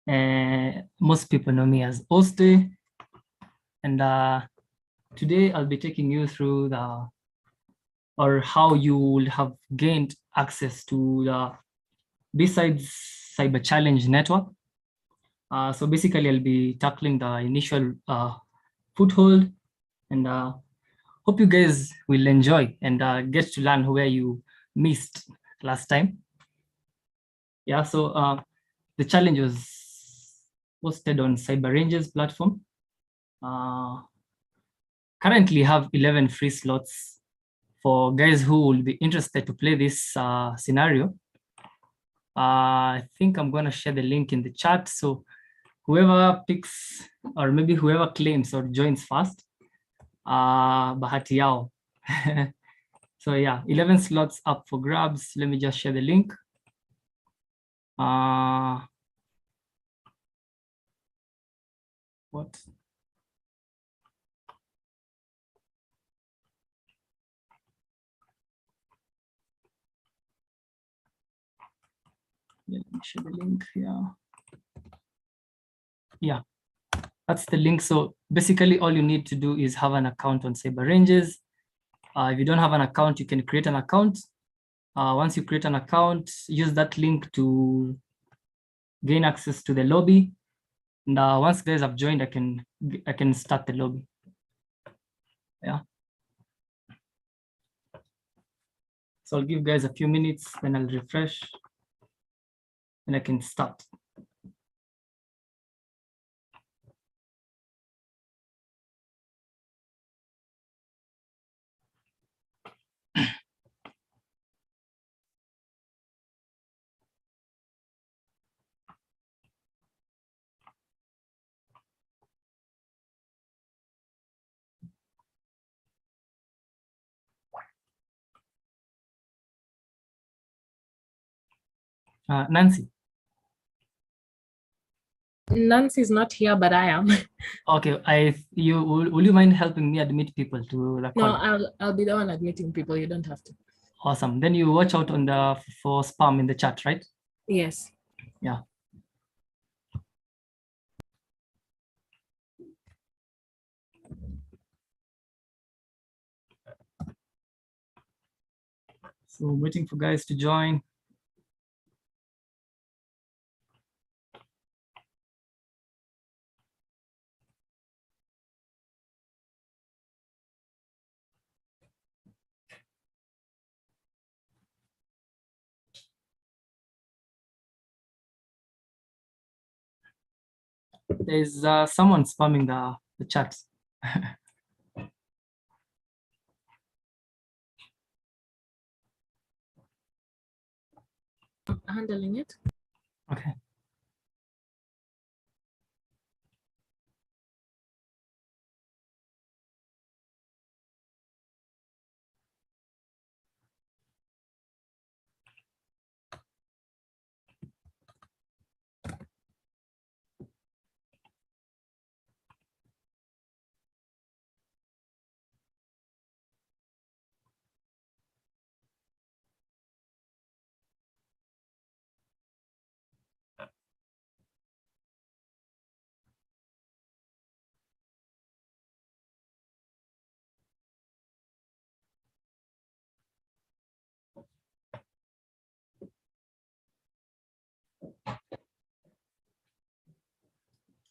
Most people know me as Oste, and today I'll be taking you through how you will have gained access to the Bsides Cyber Challenge network. So basically, I'll be tackling the initial foothold, and hope you guys will enjoy and get to learn where you missed last time. Yeah, so the challenge was posted on CyberRange's platform. Currently have 11 free slots for guys who will be interested to play this scenario. I think I'm gonna share the link in the chat. So whoever picks, or maybe whoever claims or joins first, bahati yao. So yeah, 11 slots up for grabs. Let me just share the link. What? Yeah, let me share the link here. Yeah, that's the link. So basically all you need to do is have an account on CyberRanges. If you don't have an account, you can create an account. Once you create an account, use that link to gain access to the lobby. And once guys have joined, I can start the lobby. Yeah. So I'll give guys a few minutes, then I'll refresh, and I can start. Nancy. Nancy's not here, but I am. Okay, will you mind helping me admit people to the call? No, I'll be the one admitting people. You don't have to. Awesome. Then you watch out on for spam in the chat, right? Yes. Yeah. So waiting for guys to join. There's someone spamming the chat. Handling it. Okay.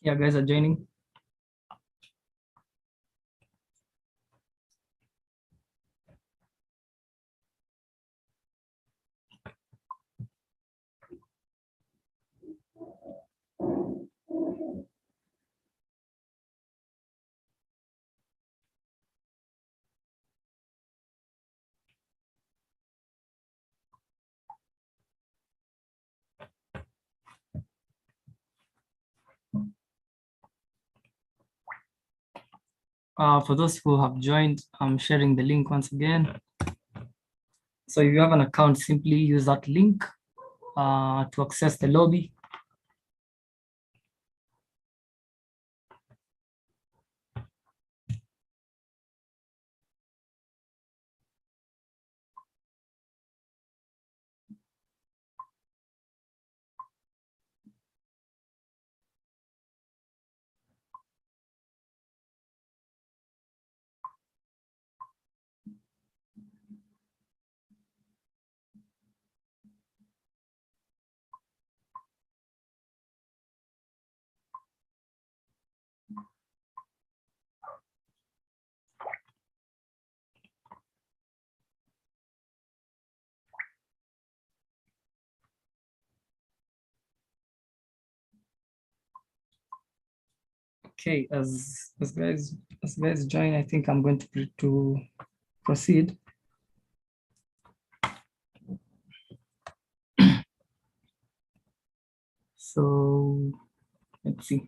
Yeah, guys are joining. For those who have joined, I'm sharing the link once again. So if you have an account, simply use that link to access the lobby. Okay, as guys join, I think I'm going to proceed. So let's see.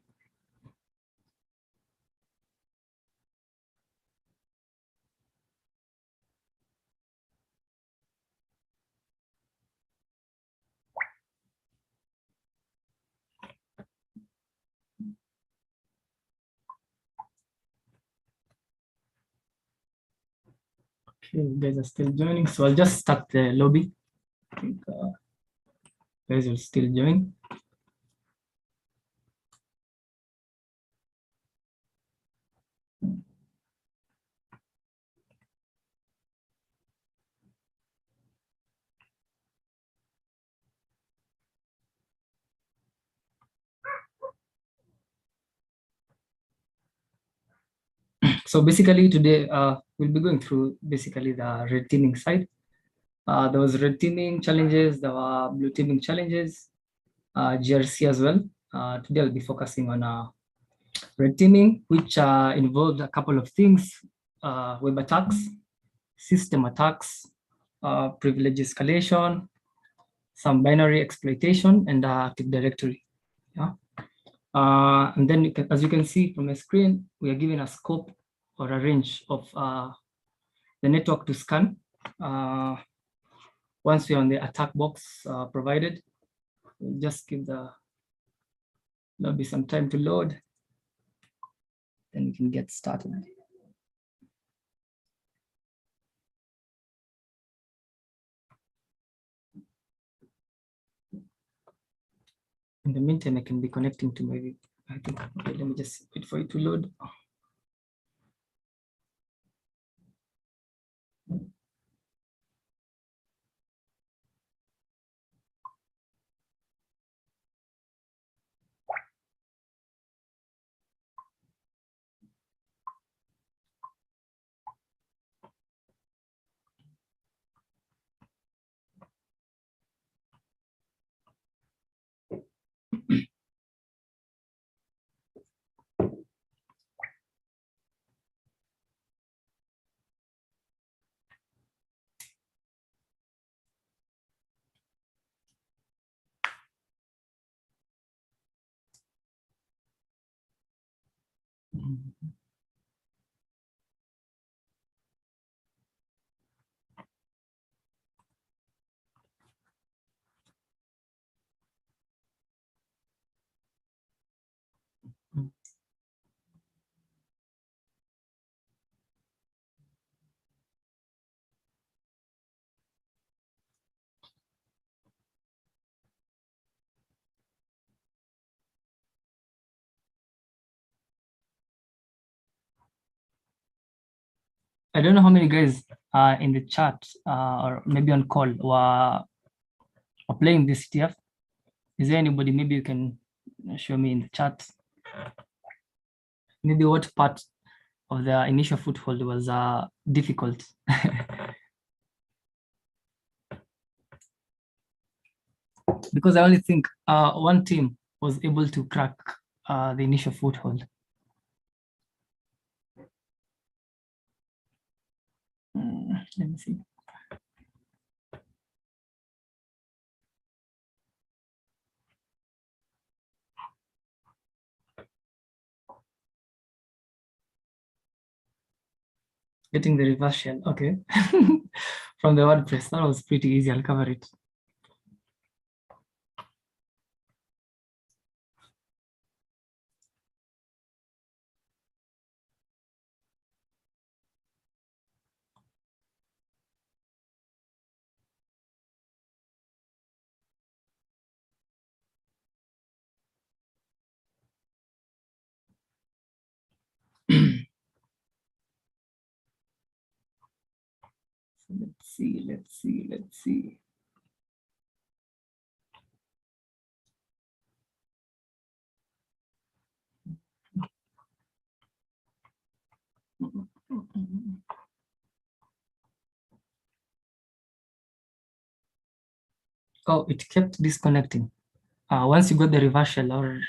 Okay, you guys are still joining, so I'll just start the lobby. I think guys will still join. So basically today we'll be going through basically the red teaming side. There was red teaming challenges, there were blue teaming challenges, GRC as well. Today I'll be focusing on red teaming, which involved a couple of things: web attacks, system attacks, privilege escalation, some binary exploitation, and Active Directory. Yeah. And then as you can see from the screen, we are given a scope or a range of the network to scan. Once we're on the attack box provided, we'll just give there'll be some time to load, then we can get started. In the meantime, I can be connecting to my, I think, okay, let me just wait for it to load. I don't know how many guys in the chat or maybe on call were playing this TF. Is there anybody, maybe you can show me in the chat, maybe what part of the initial foothold was difficult? Because I only think one team was able to crack the initial foothold. Let me see. Getting the reverse shell, okay. From the WordPress, that was pretty easy, I'll cover it. Let's see. Oh, it kept disconnecting. Once you got the reverse shell, or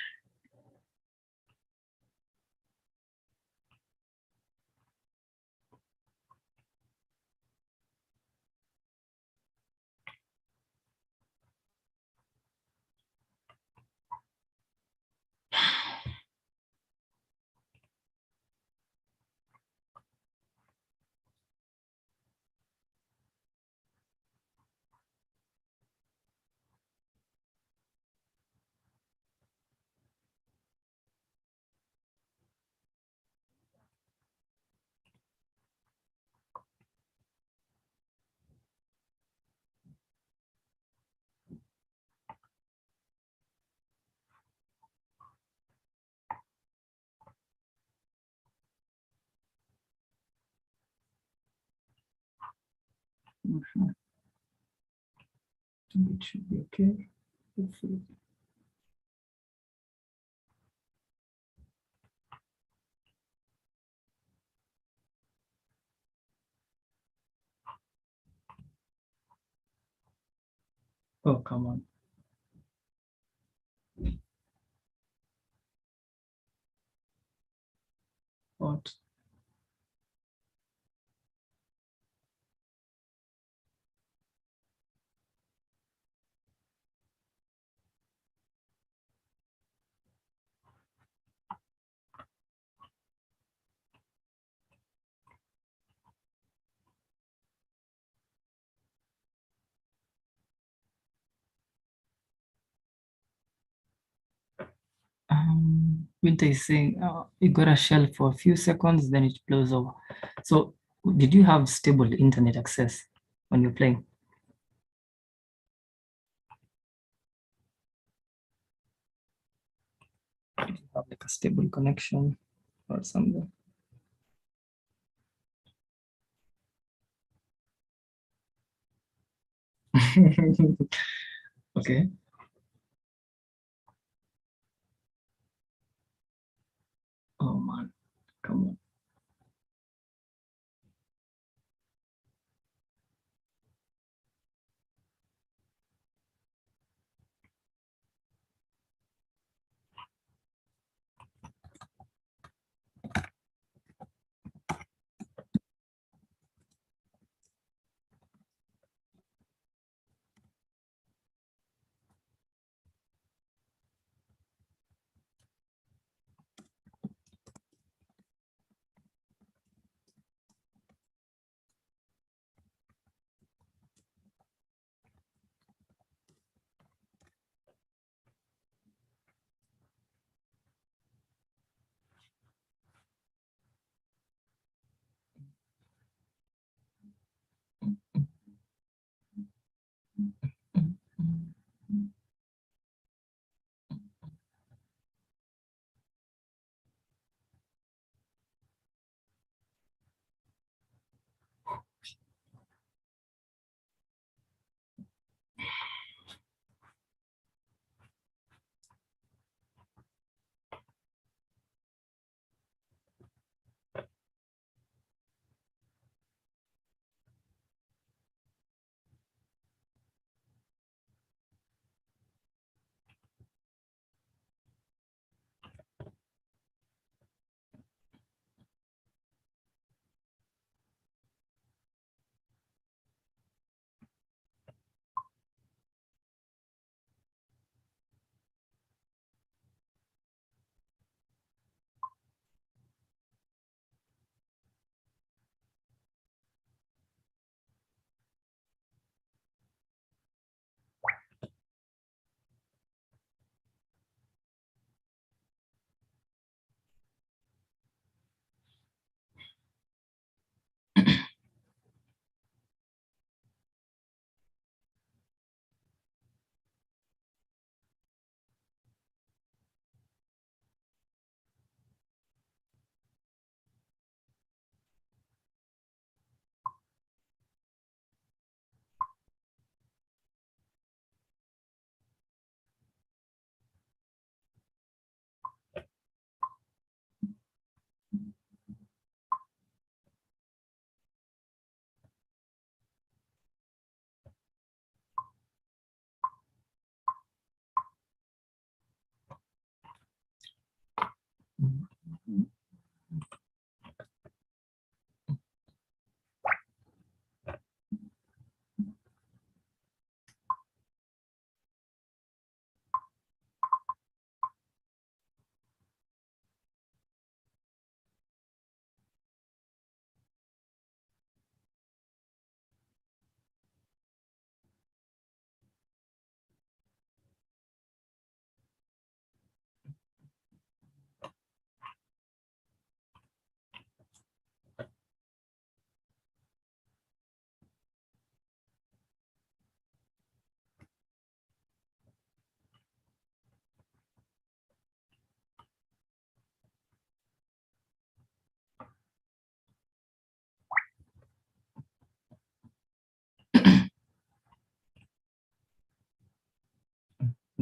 Mhm. It should be okay. Hopefully. Oh, come on. What? Winter is saying it got a shell for a few seconds, then it blows over. So, did you have stable internet access when you're playing? Did you have like a stable connection or something? Okay. Oh man, come on.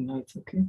now it's okay.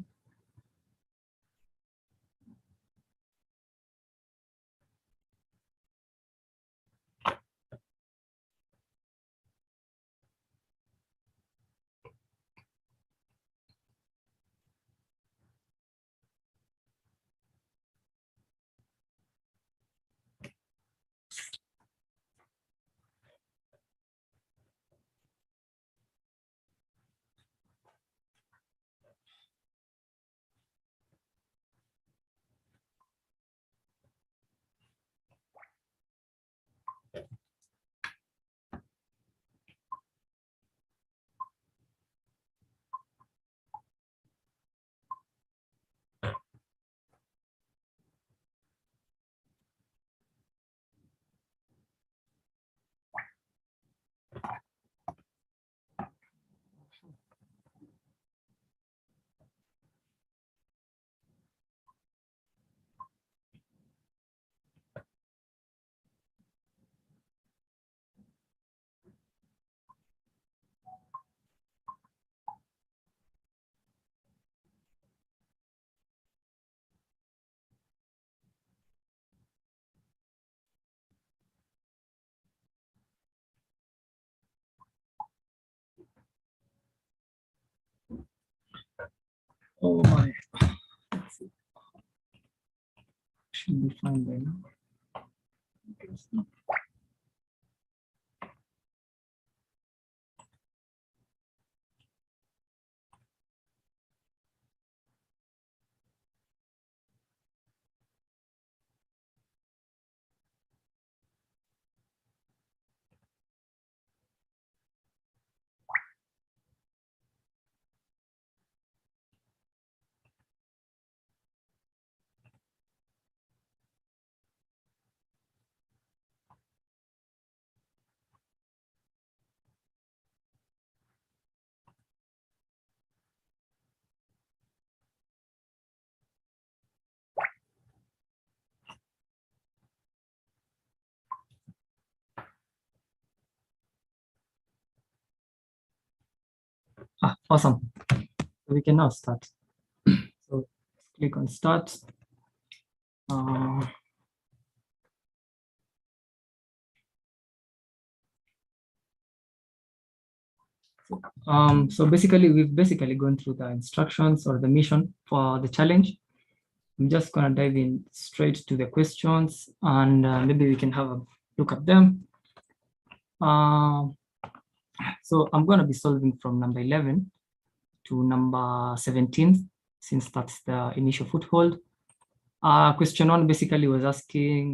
Oh my, should be fine by now. Awesome. So we can now start. So click on start. So basically, we've basically gone through the instructions or the mission for the challenge. I'm just gonna dive in straight to the questions, and maybe we can have a look at them. So I'm gonna be solving from number 11 to number 17, since that's the initial foothold. Question one basically was asking,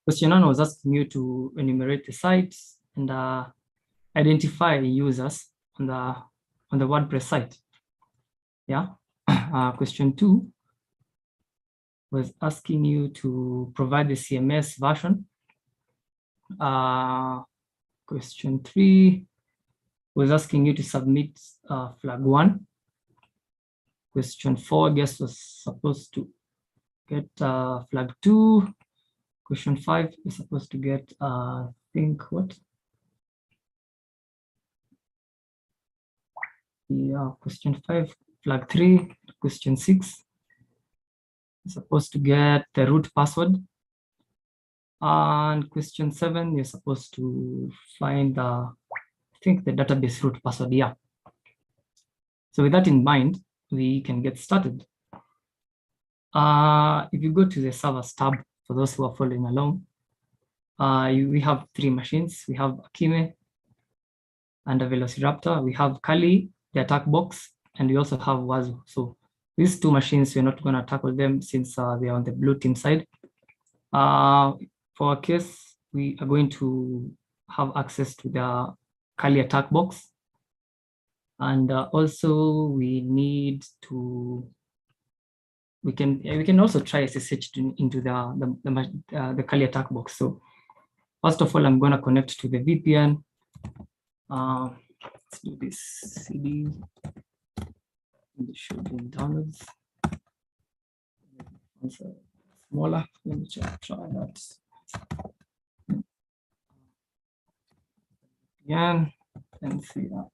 question one was asking you to enumerate the sites and identify users on the WordPress site. Yeah. Question two was asking you to provide the CMS version. Question three was asking you to submit flag one. Question four, I guess, was supposed to get flag two. Question five is supposed to get, I think, what? Yeah, question five, flag three. Question six is supposed to get the root password. And question seven, you're supposed to find, I think, the database root password. Yeah. So with that in mind, we can get started. If you go to the servers tab, for those who are following along, we have three machines. We have Akime and a Velociraptor. We have Kali, the attack box, and we also have Wazu. So these two machines, we're not going to tackle them since they are on the blue team side. For our case, we are going to have access to the Kali attack box. And also we need to, we can also try SSH into the Kali attack box. So first of all, I'm going to connect to the VPN. Let's do this CD. It should be downloads. Smaller. Let me try that. Again, and see that.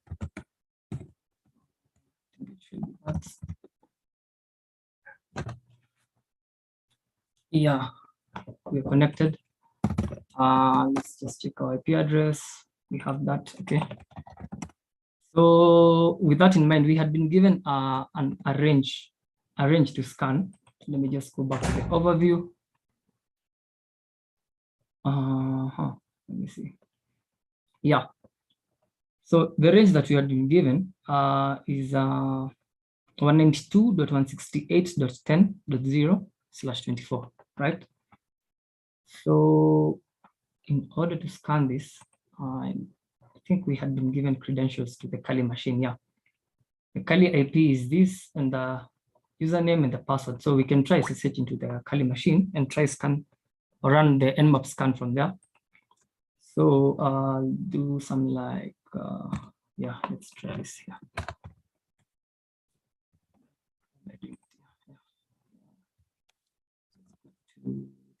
should be that. Yeah, we're connected. Let's just check our IP address. We have that, okay. So with that in mind, we had been given a range to scan. Let me just go back to the overview. Let me see. Yeah. So the range that we had been given is 192.168.10.0/24, right? So in order to scan this, I think we had been given credentials to the Kali machine. Yeah, the Kali IP is this, and the username and the password. So we can try SSH into the Kali machine and try scan or run the nmap scan from there. So do some like, yeah, let's try this here. I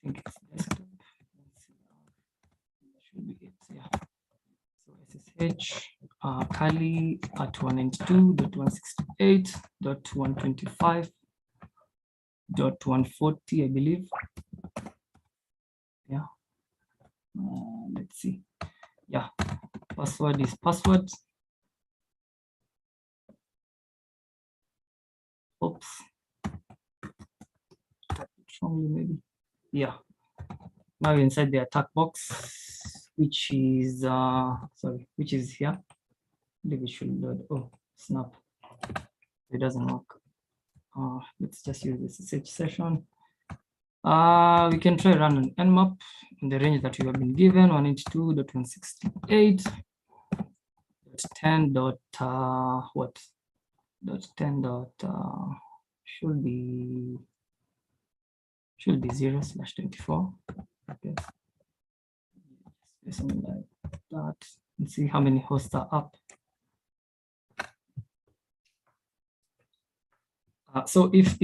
think it's desktop. Should be it, yeah. So SSH Kali at 192.168.125.140, I believe. Yeah. Let's see. Yeah. Password is password. Oops. Maybe. Yeah. Now inside the attack box, which is which is here. Maybe we should load. Oh, snap. It doesn't work. Let's just use this SSH session. We can try run an nmap in the range that we have been given, 192.168.10. What? .10. Should be 0/24. Okay. Something like that. Let's see how many hosts are up. So if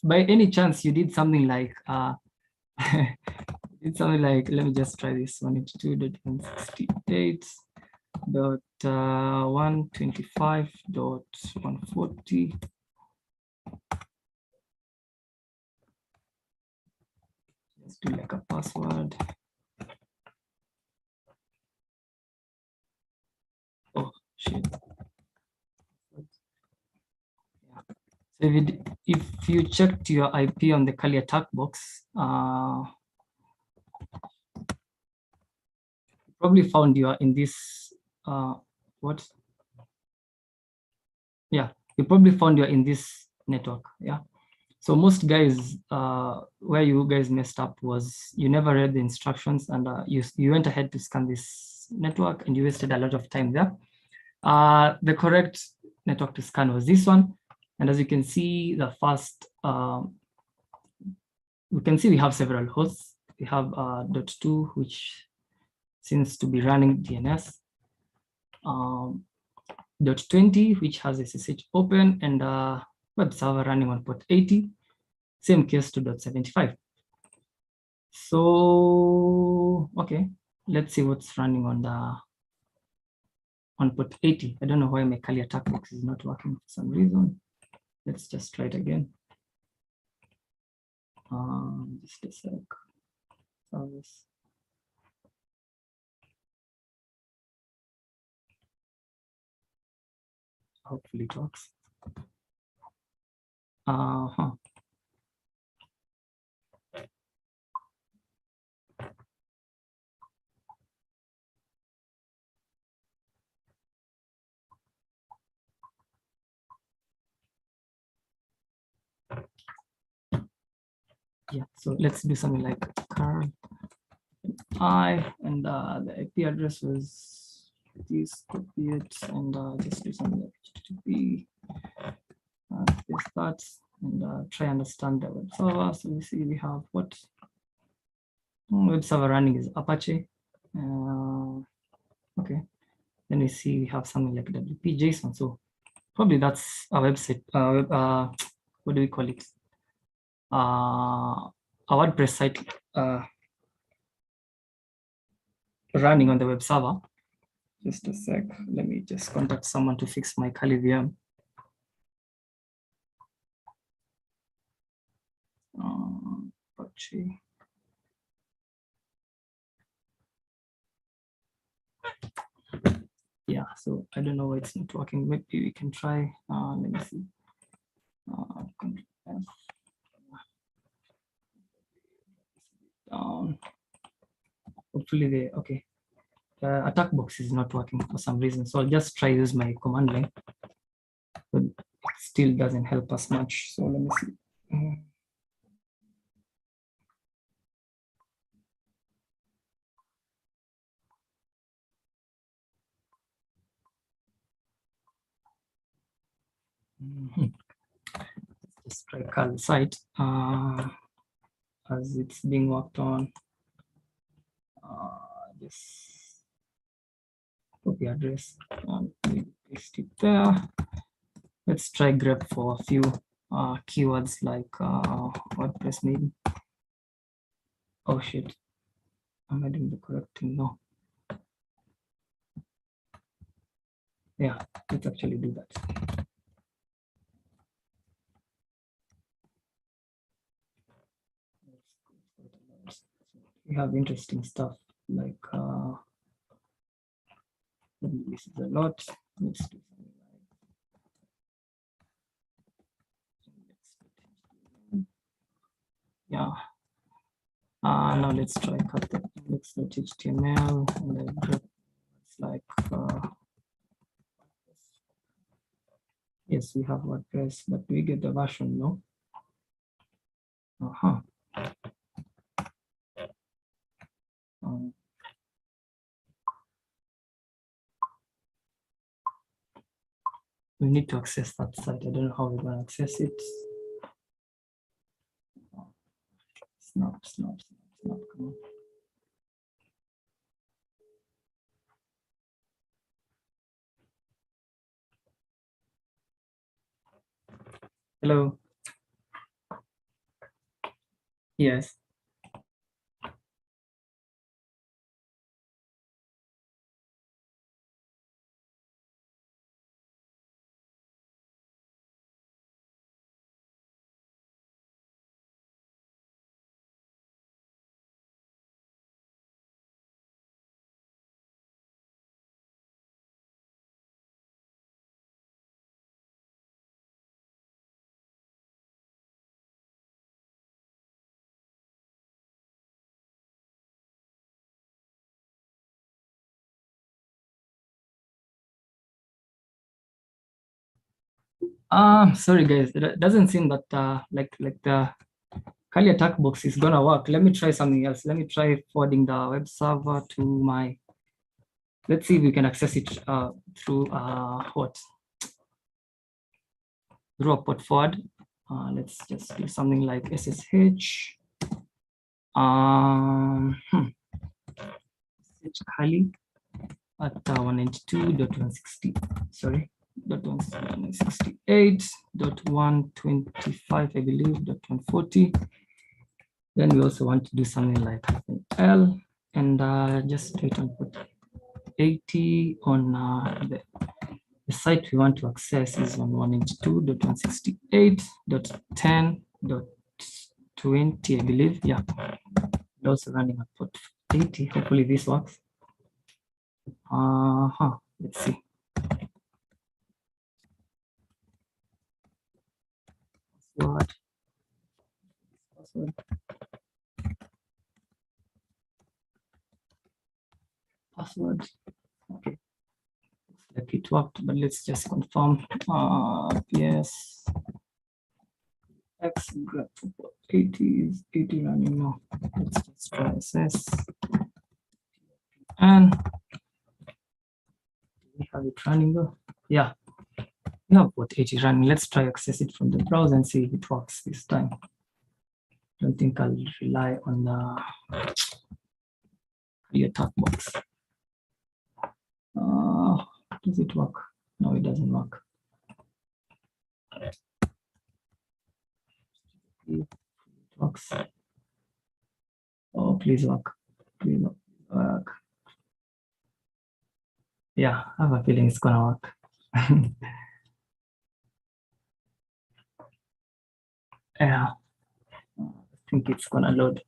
by any chance you did something like let me just try this 192.168.125.140. Let's do like a password. Oh shit. Yeah. So if you checked your IP on the Kali attack box, probably found you are in this what? Yeah, you probably found you're in this network. Yeah. So most guys, where you guys messed up was you never read the instructions, and you went ahead to scan this network and you wasted a lot of time there. The correct network to scan was this one. And as you can see, the first, we can see we have several hosts. We have .2, which seems to be running DNS. .20, which has SSH open, and web server running on port 80. Same case to .75. So, okay, let's see what's running on port 80. I don't know why my Kali attack box is not working for some reason. Let's just try it again. Just a sec. Service. Hopefully it works. Yeah, so let's do something like curl I, and the IP address was this, copy it, and just do something like HTTP. Paste that and try understand the web server. So we see we have what web server running is Apache. Okay, then we see we have something like WP JSON. So probably that's a website. What do we call it? A WordPress site running on the web server. Just a sec. Let me just contact someone to fix my Kali VM. Apache. Yeah, so I don't know why it's not working. Maybe we can try. Let me see. Control F. Hopefully they okay. Attack box is not working for some reason, so I'll just try use my command line, but it still doesn't help us much. So let me see. Let's try curl site as it's being worked on. Just copy address and paste it there. Let's try grep for a few keywords like WordPress maybe. Oh shit, am I doing the correct thing? No. Yeah, let's actually do that. We have interesting stuff like this is a lot. Let's do something like yeah. Now let's try cut the index.html and then it's like yes, we have WordPress, but we get the version, no? We need to access that site. I don't know how we're going to access it. Snap, come on. Hello. Yes. Sorry guys, it doesn't seem that like the Kali attack box is gonna work. Let me try something else. Let me try forwarding the web server to my. Let's see if we can access it through what? Through a port forward. Let's just do something like SSH. SSH Kali at 192.160. Sorry. .168.125, I believe, .140. Then we also want to do something like L and just wait and put 80 on the site we want to access is on 192.168.10.20, I believe. Yeah. And also running at port 80. Hopefully this works. Let's see. Password. Password. Okay. Looks like it worked, but let's just confirm. Yes. X grep 80 is 80 running now. Let's just try SS. And we have it running though. Yeah. We have what 80 running. Let's try access it from the browser and see if it works this time. Don't think I'll rely on the attack box. Does it work? No, it doesn't work. It works. Oh, please work. Please work. Yeah, I have a feeling it's gonna work. Yeah. think it's gonna load.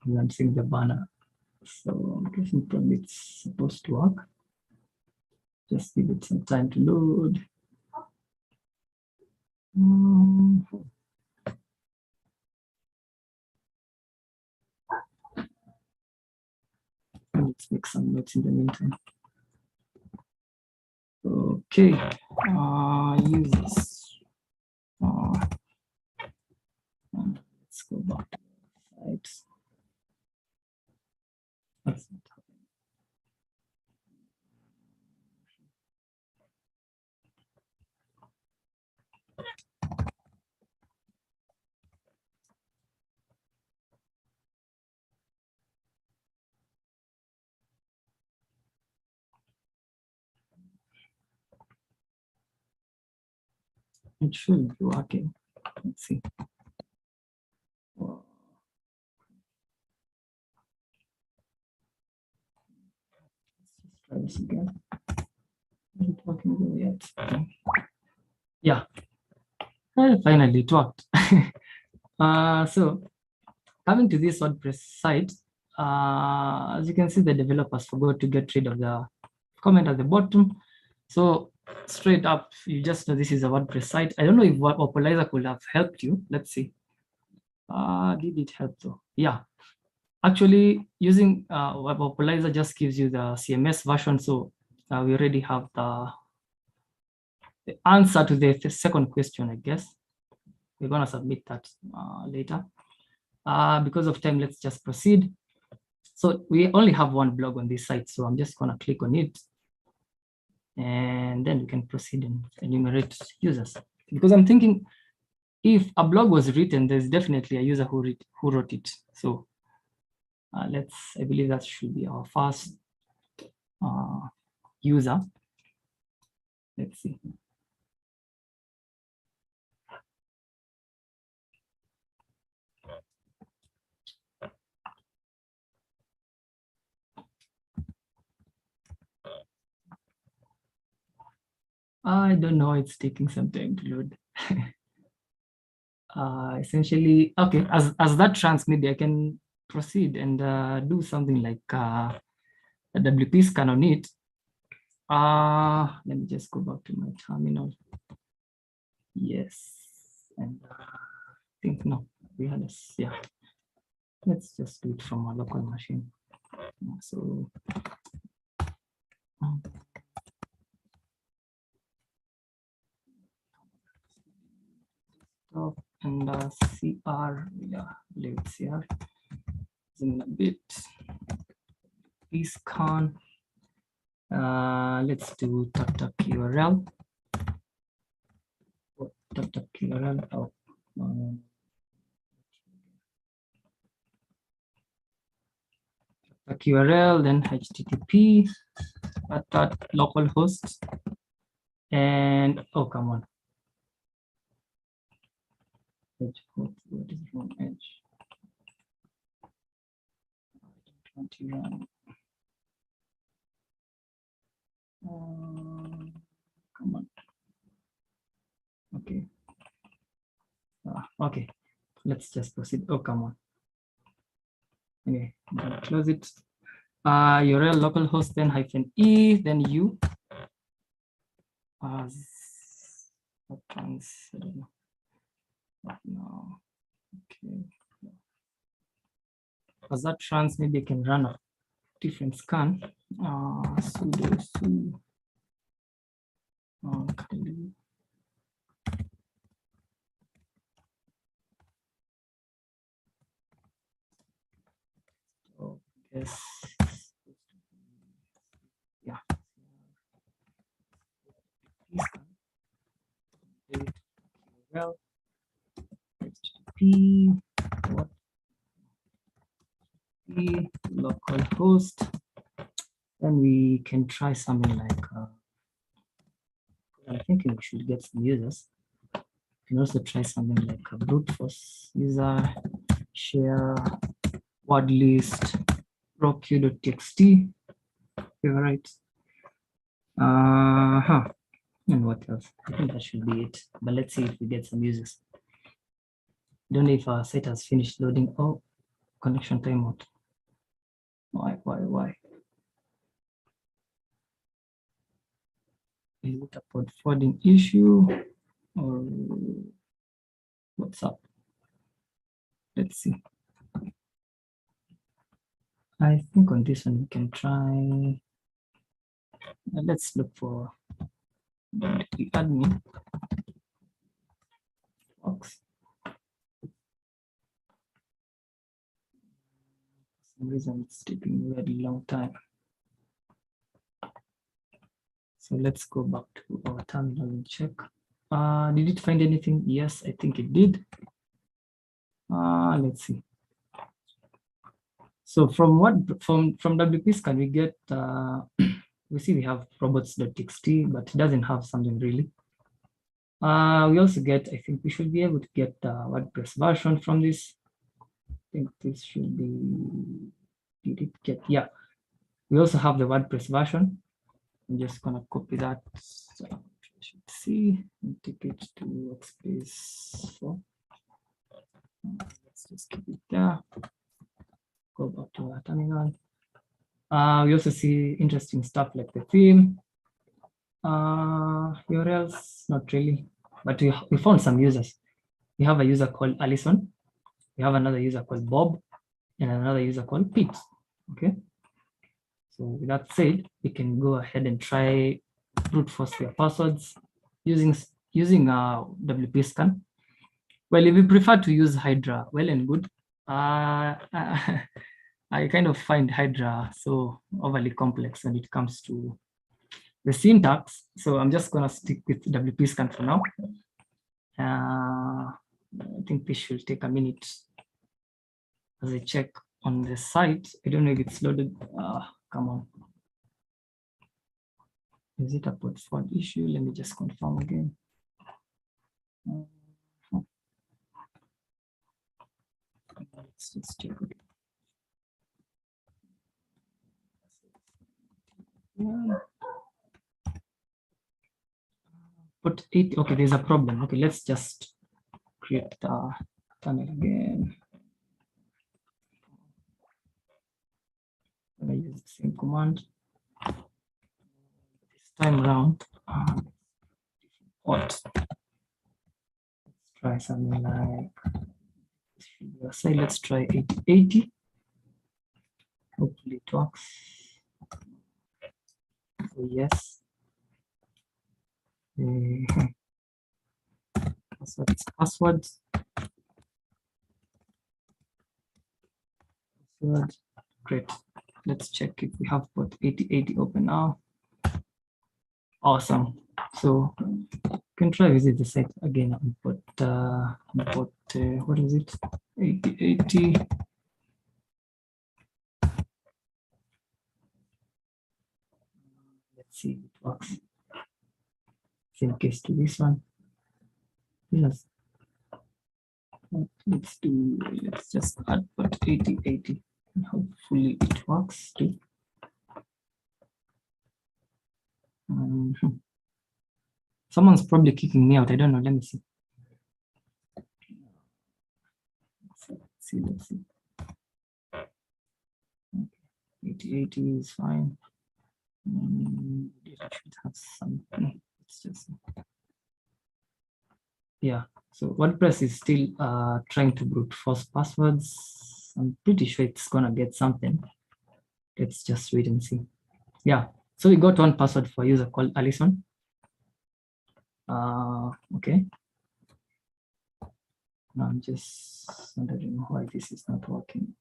I'm seeing the banner. So I'm guessing probably it's supposed to work. Just give it some time to load. Let's make some notes in the meantime. Okay, use this. Let's go back to the sites. That's not happening. It should be working. Let's see. Let's just try this again. Is it working yet? Yeah. Finally, it worked. So coming to this WordPress site, as you can see, the developers forgot to get rid of the comment at the bottom. So straight up, you just know this is a WordPress site. I don't know if Opalizer could have helped you. Let's see. Did it help though? Yeah. Actually, using Opalizer just gives you the CMS version. So we already have the answer to the second question, I guess. We're going to submit that later. Because of time, let's just proceed. So we only have one blog on this site. So I'm just going to click on it. And then we can proceed and enumerate users. Because I'm thinking if a blog was written, there's definitely a user who wrote it. So I believe that should be our first user. Let's see. I don't know, it's taking some time to load. Essentially, okay, as that runs, maybe I can proceed and do something like a WP scan on it. Let me just go back to my terminal. Yes, and I think no, we had this, yeah. Let's just do it from a local machine. So and CR, yeah, let's CR. Zoom a bit. Please scan. Let's do tap URL. Tap URL. Oh, URL, then HTTP at localhost, and oh, come on. Edge, what is wrong? Edge. I don't want to run. Come on. Okay. Okay. Let's just proceed. Oh, come on. Okay, close it. URL localhost, then -e, then u. What runs? I don't know. No. Okay. As that runs, maybe I can run a different scan. Sudo su. Okay. Oh, yes. Yeah. URL. HTTP. What? Localhost. Then we can try something like. I'm thinking we should get some users. We can also try something like a brute force user, share, word list, roq.txt. You're right. And what else? I think that should be it. But let's see if we get some users. Don't know if our site has finished loading. Oh, connection timeout. Why? Is it a port forwarding issue or what's up? Let's see. I think on this one we can try. Let's look for the admin box. For some reason it's taking a very long time. So let's go back to our terminal and check. Did it find anything? Yes, I think it did. Let's see. So from WPs can we get, we see we have robots.txt, but it doesn't have something really. We also get, I think we should be able to get the WordPress version from this. I think this should be, did it get, yeah. We also have the WordPress version. I'm just gonna copy that. So I should see and take it to workspace 4. Let's just keep it there. Go back to our terminal. We also see interesting stuff like the theme. URLs, not really, but we found some users. We have a user called Alison. We have another user called Bob and another user called Pete. Okay. So with that said, we can go ahead and try brute force their passwords using WP scan. Well, if you prefer to use Hydra, well and good. I kind of find Hydra so overly complex when it comes to the syntax. So I'm just gonna stick with WP scan for now. I think this should take a minute as I check on the site. I don't know if it's loaded. Come on. Is it a port forward issue? Let me just confirm again. Let's just check it. Port 8, okay, there's a problem. Okay, let's just create the tunnel again. I'm gonna use the same command. This time around, let's try something like, say let's try 80. Hopefully it works. So yes. Password. Great. Let's check if we have port 8080 open now. Awesome. So you can try visit the site again and put what is it? 8080. Let's see if it works. Same case to this one. Yes. Let's just add put 8080 and hopefully it works too. Someone's probably kicking me out. I don't know. Let me see. Let's see. Okay. 8080 is fine. It should have something. It's just, yeah. So WordPress is still trying to brute force passwords. I'm pretty sure it's gonna get something. Let's just wait and see. Yeah. So we got one password for a user called Alison. Okay. Now I'm just wondering why this is not working.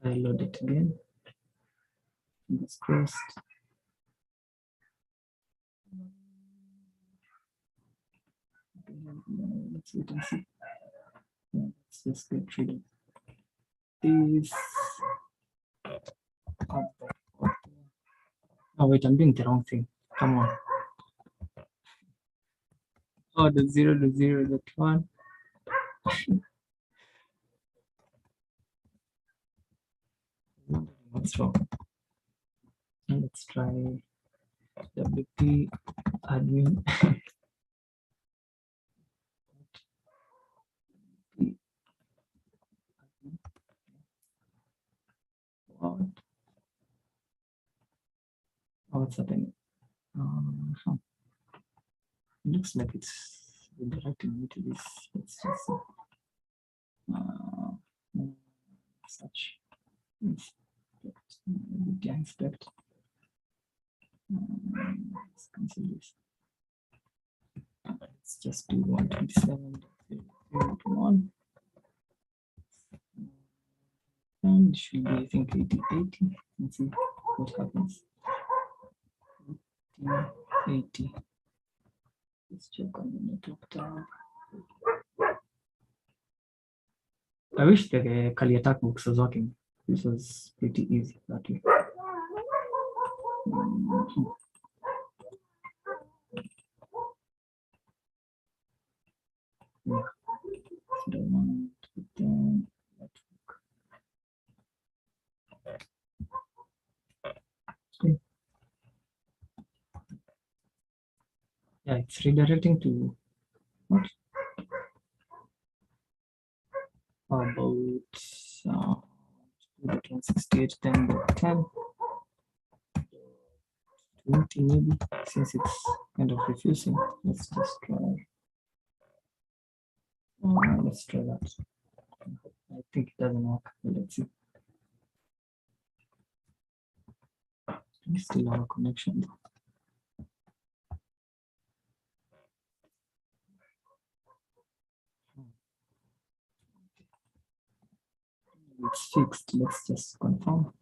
Try load it again. Fingers crossed. Let's wait and see. Yeah, let's just get rid of this. Oh wait, I'm doing the wrong thing. Come on. Oh, the 0 to 0, that one. What's wrong? Let's try WP admin. What? Oh, what's happening? Looks like it's redirecting me to this. Let's just search. Inspect. Let's cancel this. Let's just do 127.1. And it should be, I think, 80. Let's see what happens. 80. Let's check on the network tab. I wish the Kali attack box was working. This was pretty easy that way. Yeah. So I want to then network. Okay. Yeah, it's redirecting to what? How about 168, 10, 20 maybe, since it's kind of refusing. Let's just try. Let's try that. I think it doesn't work. Let's see. We still have a connection. It's fixed. Let's just confirm.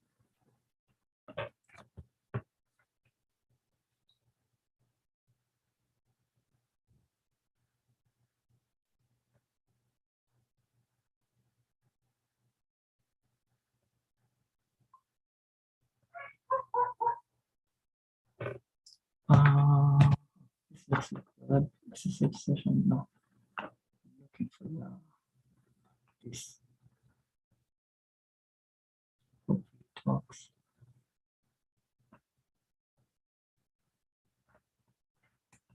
This looks like the web SSH session. No, I'm looking for this. Hopefully it works.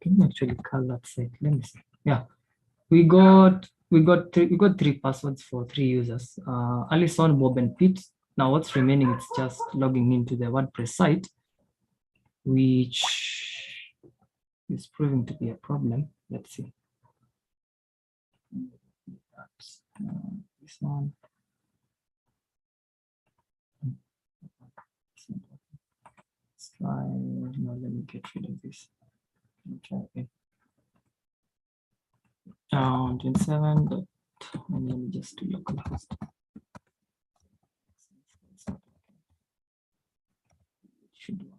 Can you actually call that site? Let me see. Yeah, we got three passwords for 3 users. Alison, Bob, and Pete. Now what's remaining? It's just logging into the WordPress site, which is proving to be a problem. Let's see. This one. Let's try. No, let me get rid of this. Let me try again. 27. But let me just do localhost. It should work.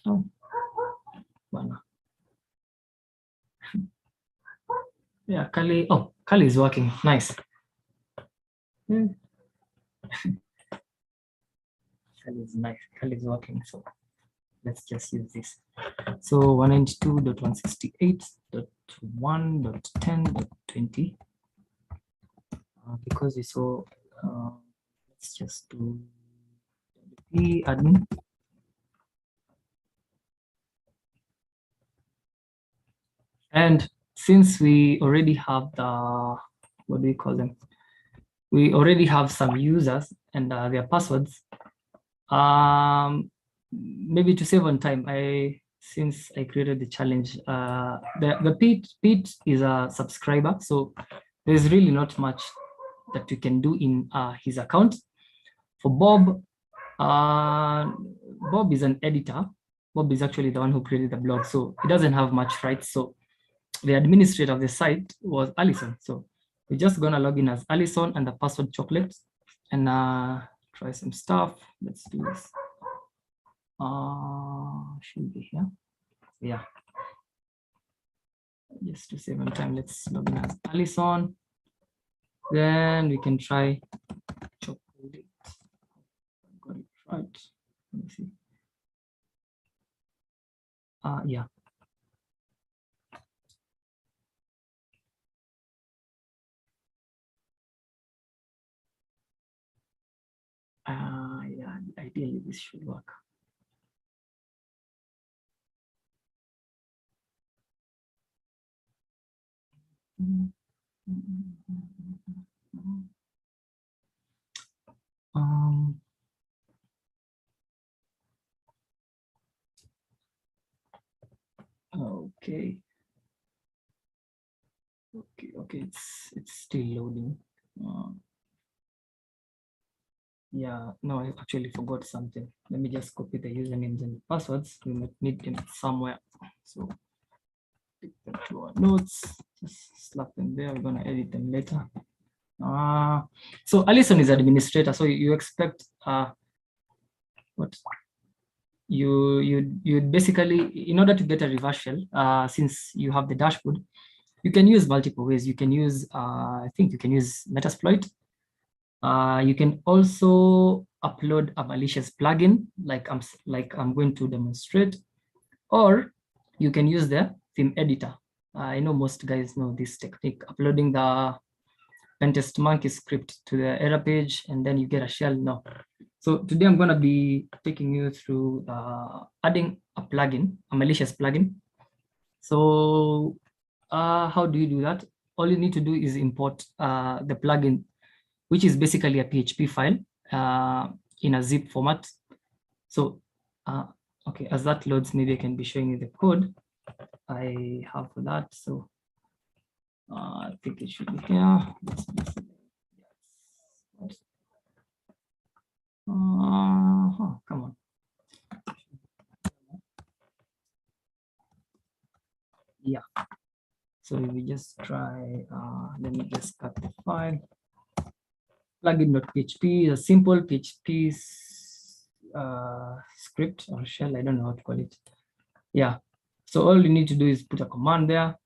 Oh, bueno. Yeah, Kali. Oh, Kali is working. Nice. Kali is nice. Kali is working. So let's just use this. So 192.168.1.10.20. Because we saw, let's just do the admin. And since we already have the, what do we call them? We already have some users and their passwords. Maybe to save on time, since I created the challenge, the Pete is a subscriber, so there's really not much that you can do in his account. For Bob, Bob is an editor. Bob is actually the one who created the blog, so he doesn't have much rights. So the administrator of the site was Alison. So we're just gonna log in as Alison and the password chocolate and try some stuff. Let's do this. Should be here. Yeah. Just to save on time, let's log in as Alison. Then we can try chocolate. Yeah. Yeah, ideally this should work. Okay. Okay, it's still loading. Yeah, no, I actually forgot something. Let me just copy the usernames and passwords. We might need them somewhere. So take them to our notes, just slap them there. We're gonna edit them later. So Alison is administrator. So you expect what you basically, in order to get a reversal, since you have the dashboard, you can use multiple ways. You can use, I think you can use Metasploit. You can also upload a malicious plugin, like I'm going to demonstrate, or you can use the theme editor. I know most guys know this technique, uploading the pentest monkey script to the error page, and then you get a shell. No. So today I'm going to be taking you through adding a plugin, a malicious plugin. So how do you do that? All you need to do is import the plugin, which is basically a PHP file in a zip format. So, okay, as that loads, maybe I can be showing you the code I have for that. So I think it should be here. Come on. Yeah. So we just try, let me just cut the file. Plugin.php, a simple PHP script or shell, I don't know how to call it. Yeah. So all you need to do is put a command there,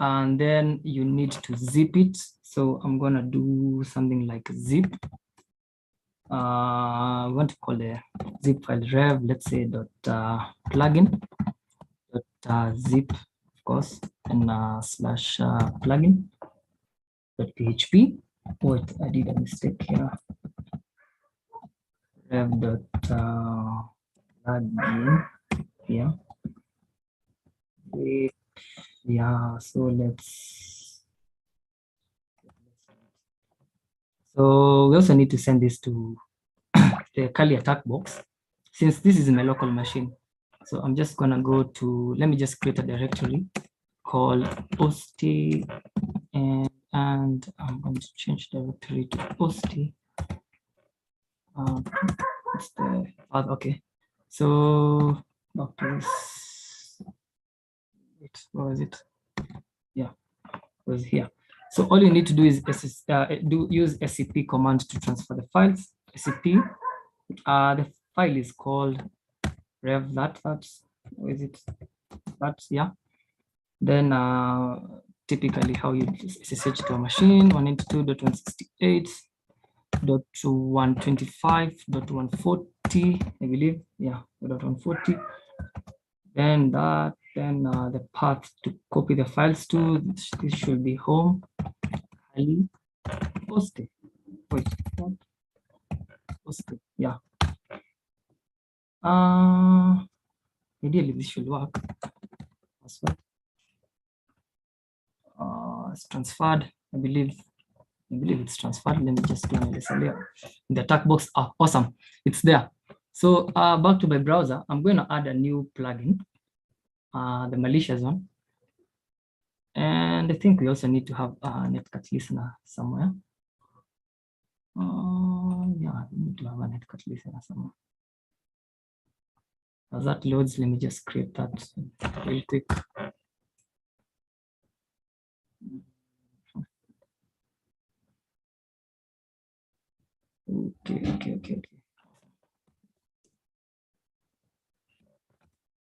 and then you need to zip it. So I'm gonna do something like zip. I want to call the zip file rev, let's say dot plugin dot zip, of course, and slash plugin dot php. Wait, I did a mistake here. Rev dot plugin. Yeah. Yeah. So let's. So we also need to send this to the Kali attack box, since this is my local machine. So I'm just gonna go to, let me just create a directory called Bsides, and I'm going to change directory to Bsides. It's the path, okay. So back to this. Wait, where is it? Yeah, it was here. So all you need to do is use scp command to transfer the files. Scp. The file is called rev that's where is it? That's yeah. Then typically how you SSH to a machine 192.168.125.140, I believe. Yeah, .140. Then the path to copy the files to, this should be home. Kali post. Wait, what? Post. Yeah. Ideally this should work. Password. It's transferred. I believe it's transferred. Let me just do an LSL. The attack box. Awesome. It's there. So back to my browser, I'm going to add a new plugin, the malicious one. And I think we also need to have a netcat listener somewhere. Yeah, we need to have a netcat listener somewhere. As that loads, let me just create that real quick. Okay.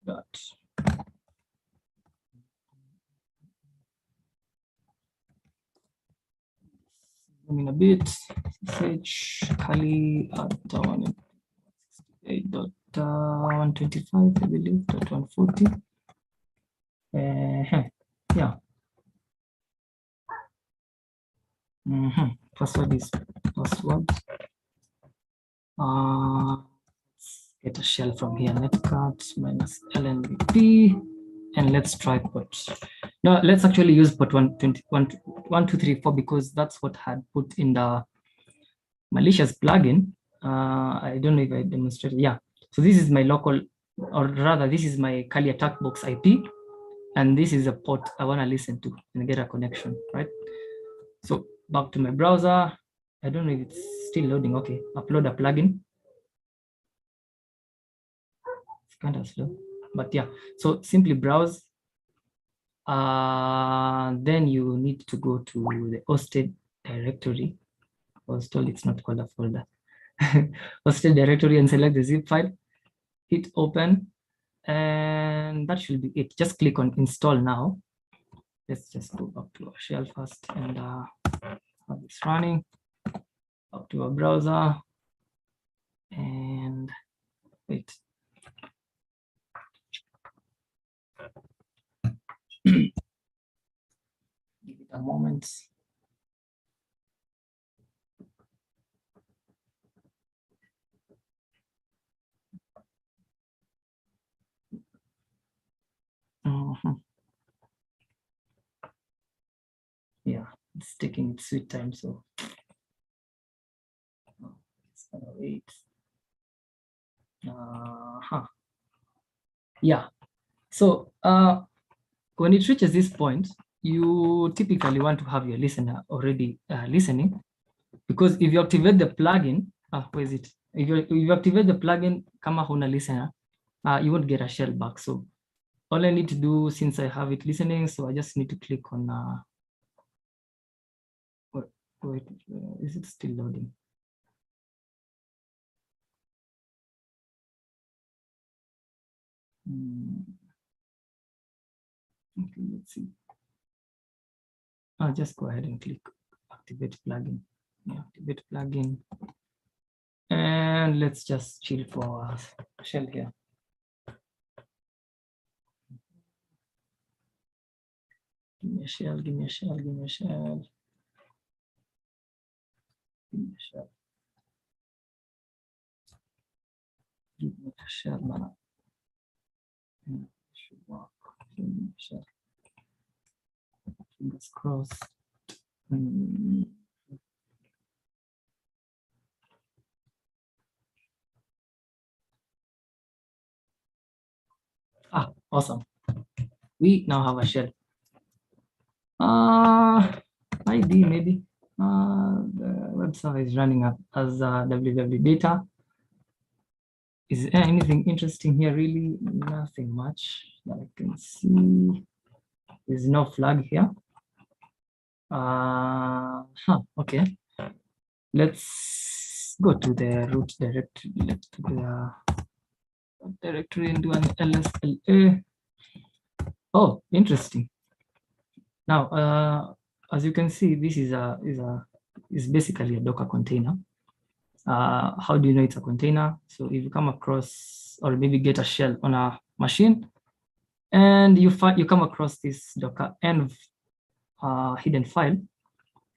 Dot. In a bit, SSH Kali at 168.125, I believe, .140. Yeah. Password is password. Let's get a shell from here. Netcat minus lnvp, and let's try port. No, let's actually use port 123.1.2.3.4 because that's what I had put in the malicious plugin. I don't know if I demonstrated. Yeah. So this is my local, or rather, this is my Kali attack box IP, and this is a port I want to listen to and get a connection, right? So back to my browser. I don't know if it's still loading. Okay, upload a plugin. It's kind of slow, but yeah. So simply browse. Then you need to go to the hosted directory. I was told it's not called a folder. Hosted directory and select the zip file. Hit open, and that should be it. Just click on install now. Let's just go back to our shell first and have this running. Up to our browser and wait. Give it a moment. Yeah, it's taking its sweet time, so it's gonna wait. Yeah, so when it reaches this point, you typically want to have your listener already listening, because if you activate the plugin, where is it? If you activate the plugin, kama huna listener, you won't get a shell back. So all I need to do, since I have it listening, so I just need to click on, wait, is it still loading? Okay, let's see. I'll just go ahead and click activate plugin. Yeah, activate plugin. And let's just chill for a shell here. Give me a shell, give me a shell, give me a shell. Give me a shell. Give me a shell, man. Yeah, should work. Give me a shell. Fingers crossed. Awesome. We now have a shell. ID maybe. The web server is running up as www data. Is there anything interesting here? Really, nothing much that I can see. There's no flag here. Okay. Let's go to the root directory. Let's go to the directory and do an lsla. Oh, interesting. Now, as you can see, this is basically a Docker container. How do you know it's a container? So if you come across, or maybe get a shell on a machine, and you come across this Docker env hidden file,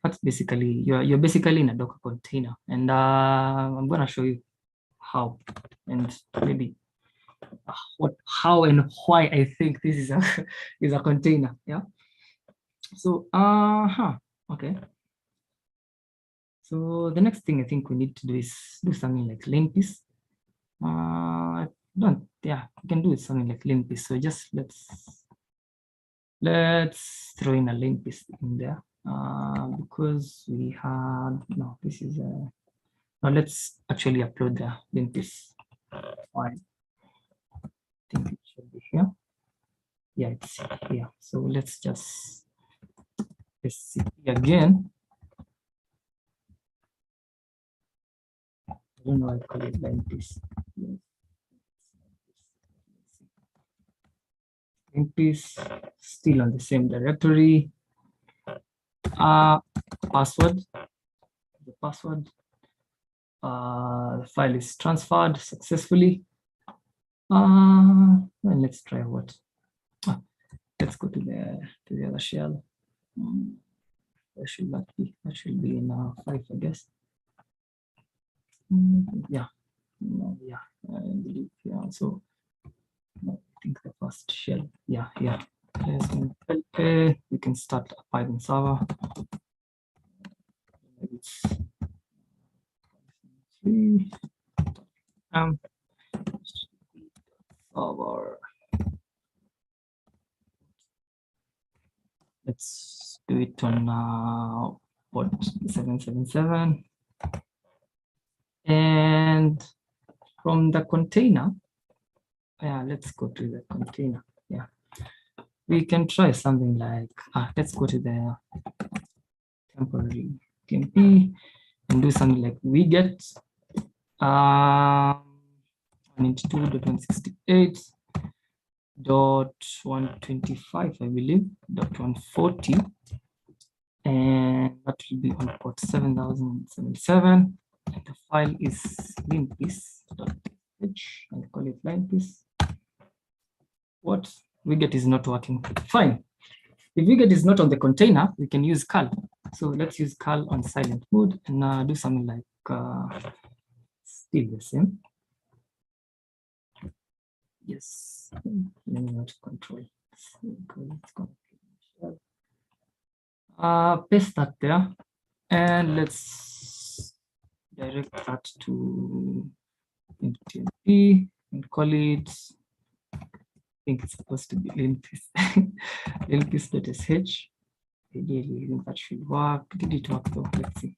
that's basically, you're basically in a Docker container. And I'm gonna show you how, and maybe how and why I think this is a is a container. Yeah. So okay. So the next thing I think we need to do is do something like linkbis. Yeah, we can do it something like linkbis. So just let's throw in a linkbis in there because we had, no, this is a, now let's actually upload the linkbis file. I think it should be here. Yeah, it's here. So let's just see again. I don't know, I call it linkbis. Yes. Linkbis, still on the same directory. Password, the password. The file is transferred successfully. And let's try what? let's go to the other shell. Where should that be? That should be in 5, I guess. Yeah, no, yeah, I believe, yeah. So I think the first shell, yeah. We can start a Python server. It's 3 server. Let's do it on port 777. And from the container, yeah, let's go to the container. Yeah, we can try something like, let's go to the temporary TMP and do something like we get 192.168.125, I believe, .140, and that will be on port 7077. And the file is linkpiece.h. I'll call it linepiece. What widget is not working? Fine. If widget is not on the container, we can use curl. So let's use curl on silent mode and do something like still the same. Yes, let me not control. Paste that there, and let's direct that to TMP and call it. I think it's supposed to be linkpiece. linkpiece.sh. Ideally, that should work. Did it work though? Let's see.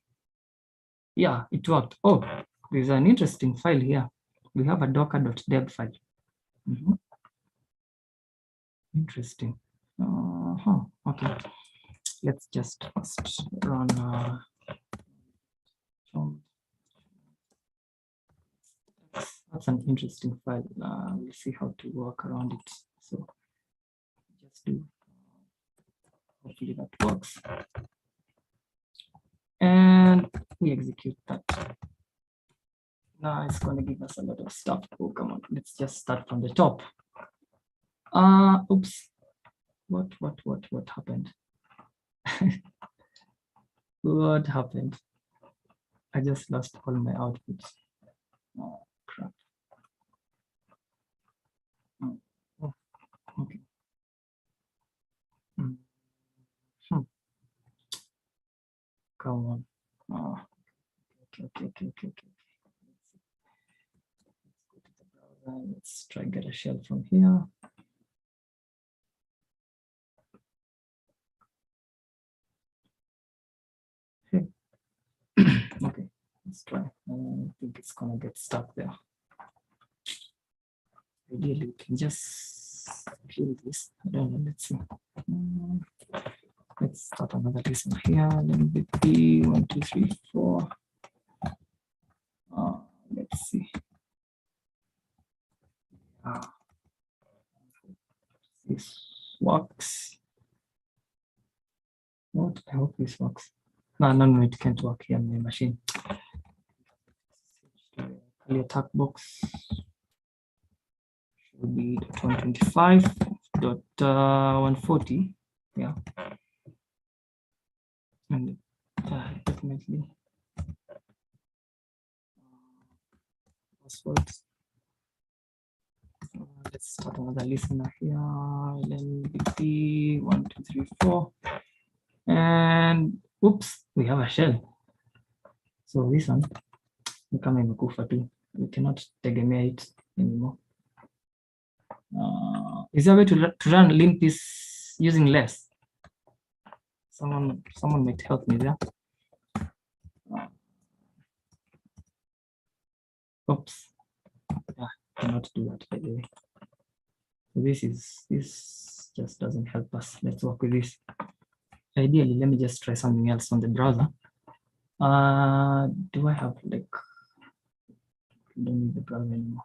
Yeah, it worked. Oh, there's an interesting file here. We have a docker.deb file. Interesting. Okay. Let's just first run. That's an interesting file. We'll see how to work around it. So just do. Hopefully that works. And we execute that. Now it's going to give us a lot of stuff. Oh, come on. Let's just start from the top. Oops. What happened? What happened? I just lost all my outputs. Oh, crap. Oh, okay. Come on. Oh, okay. Let's go to the browser. Let's try get a shell from here. Okay. Okay, let's try. I think it's gonna get stuck there. Ideally, we can just kill this. I don't know. Let's see. Let's start another listen here. MVP 1, 2, 3, 4. Let's see. This works. What? I hope this works. No, it can't work here on my machine. The attack box should be 125.140. Yeah. And definitely passwords. Let's start another listener here. LNBT 1, 2, 3, 4. And oops, we have a shell. So this one, we come in Kufa too. We cannot tegemea it anymore. Is there a way to run linkpiece using less? Someone might help me there. Oops. Yeah, cannot do that by the way. So this just doesn't help us. Let's work with this. Ideally, let me just try something else on the browser. Do I have like, I don't need the browser anymore.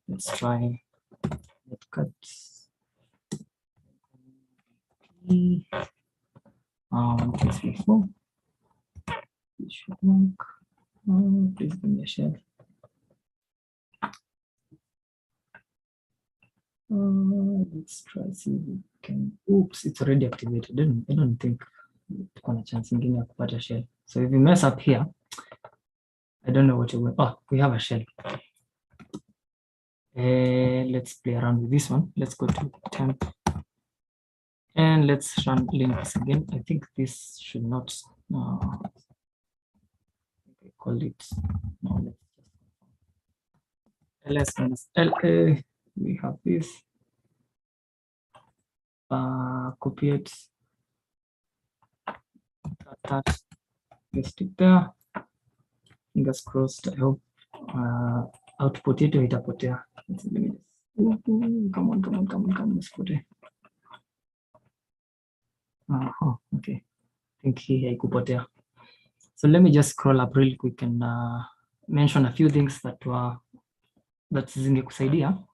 Let's try cut. 1, 2, 3, 4. It should work. Please give me a shell. Let's try see if we can. Oops, it's already activated. I don't think tuko na chance ingine ya kupata shell. So if we mess up here, I don't know what you're going. Oh, we have a shell. Let's play around with this one. Let's go to temp and let's run links again. I think this should not. I call it. No, let's ls minus la. We have this. Copy it. That. Paste it there. Fingers crossed. I hope output it itapotea. Come on. Usipote. Okay. I think hii haikupotea. So let me just scroll up real quick and mention a few things that zingekusaidia.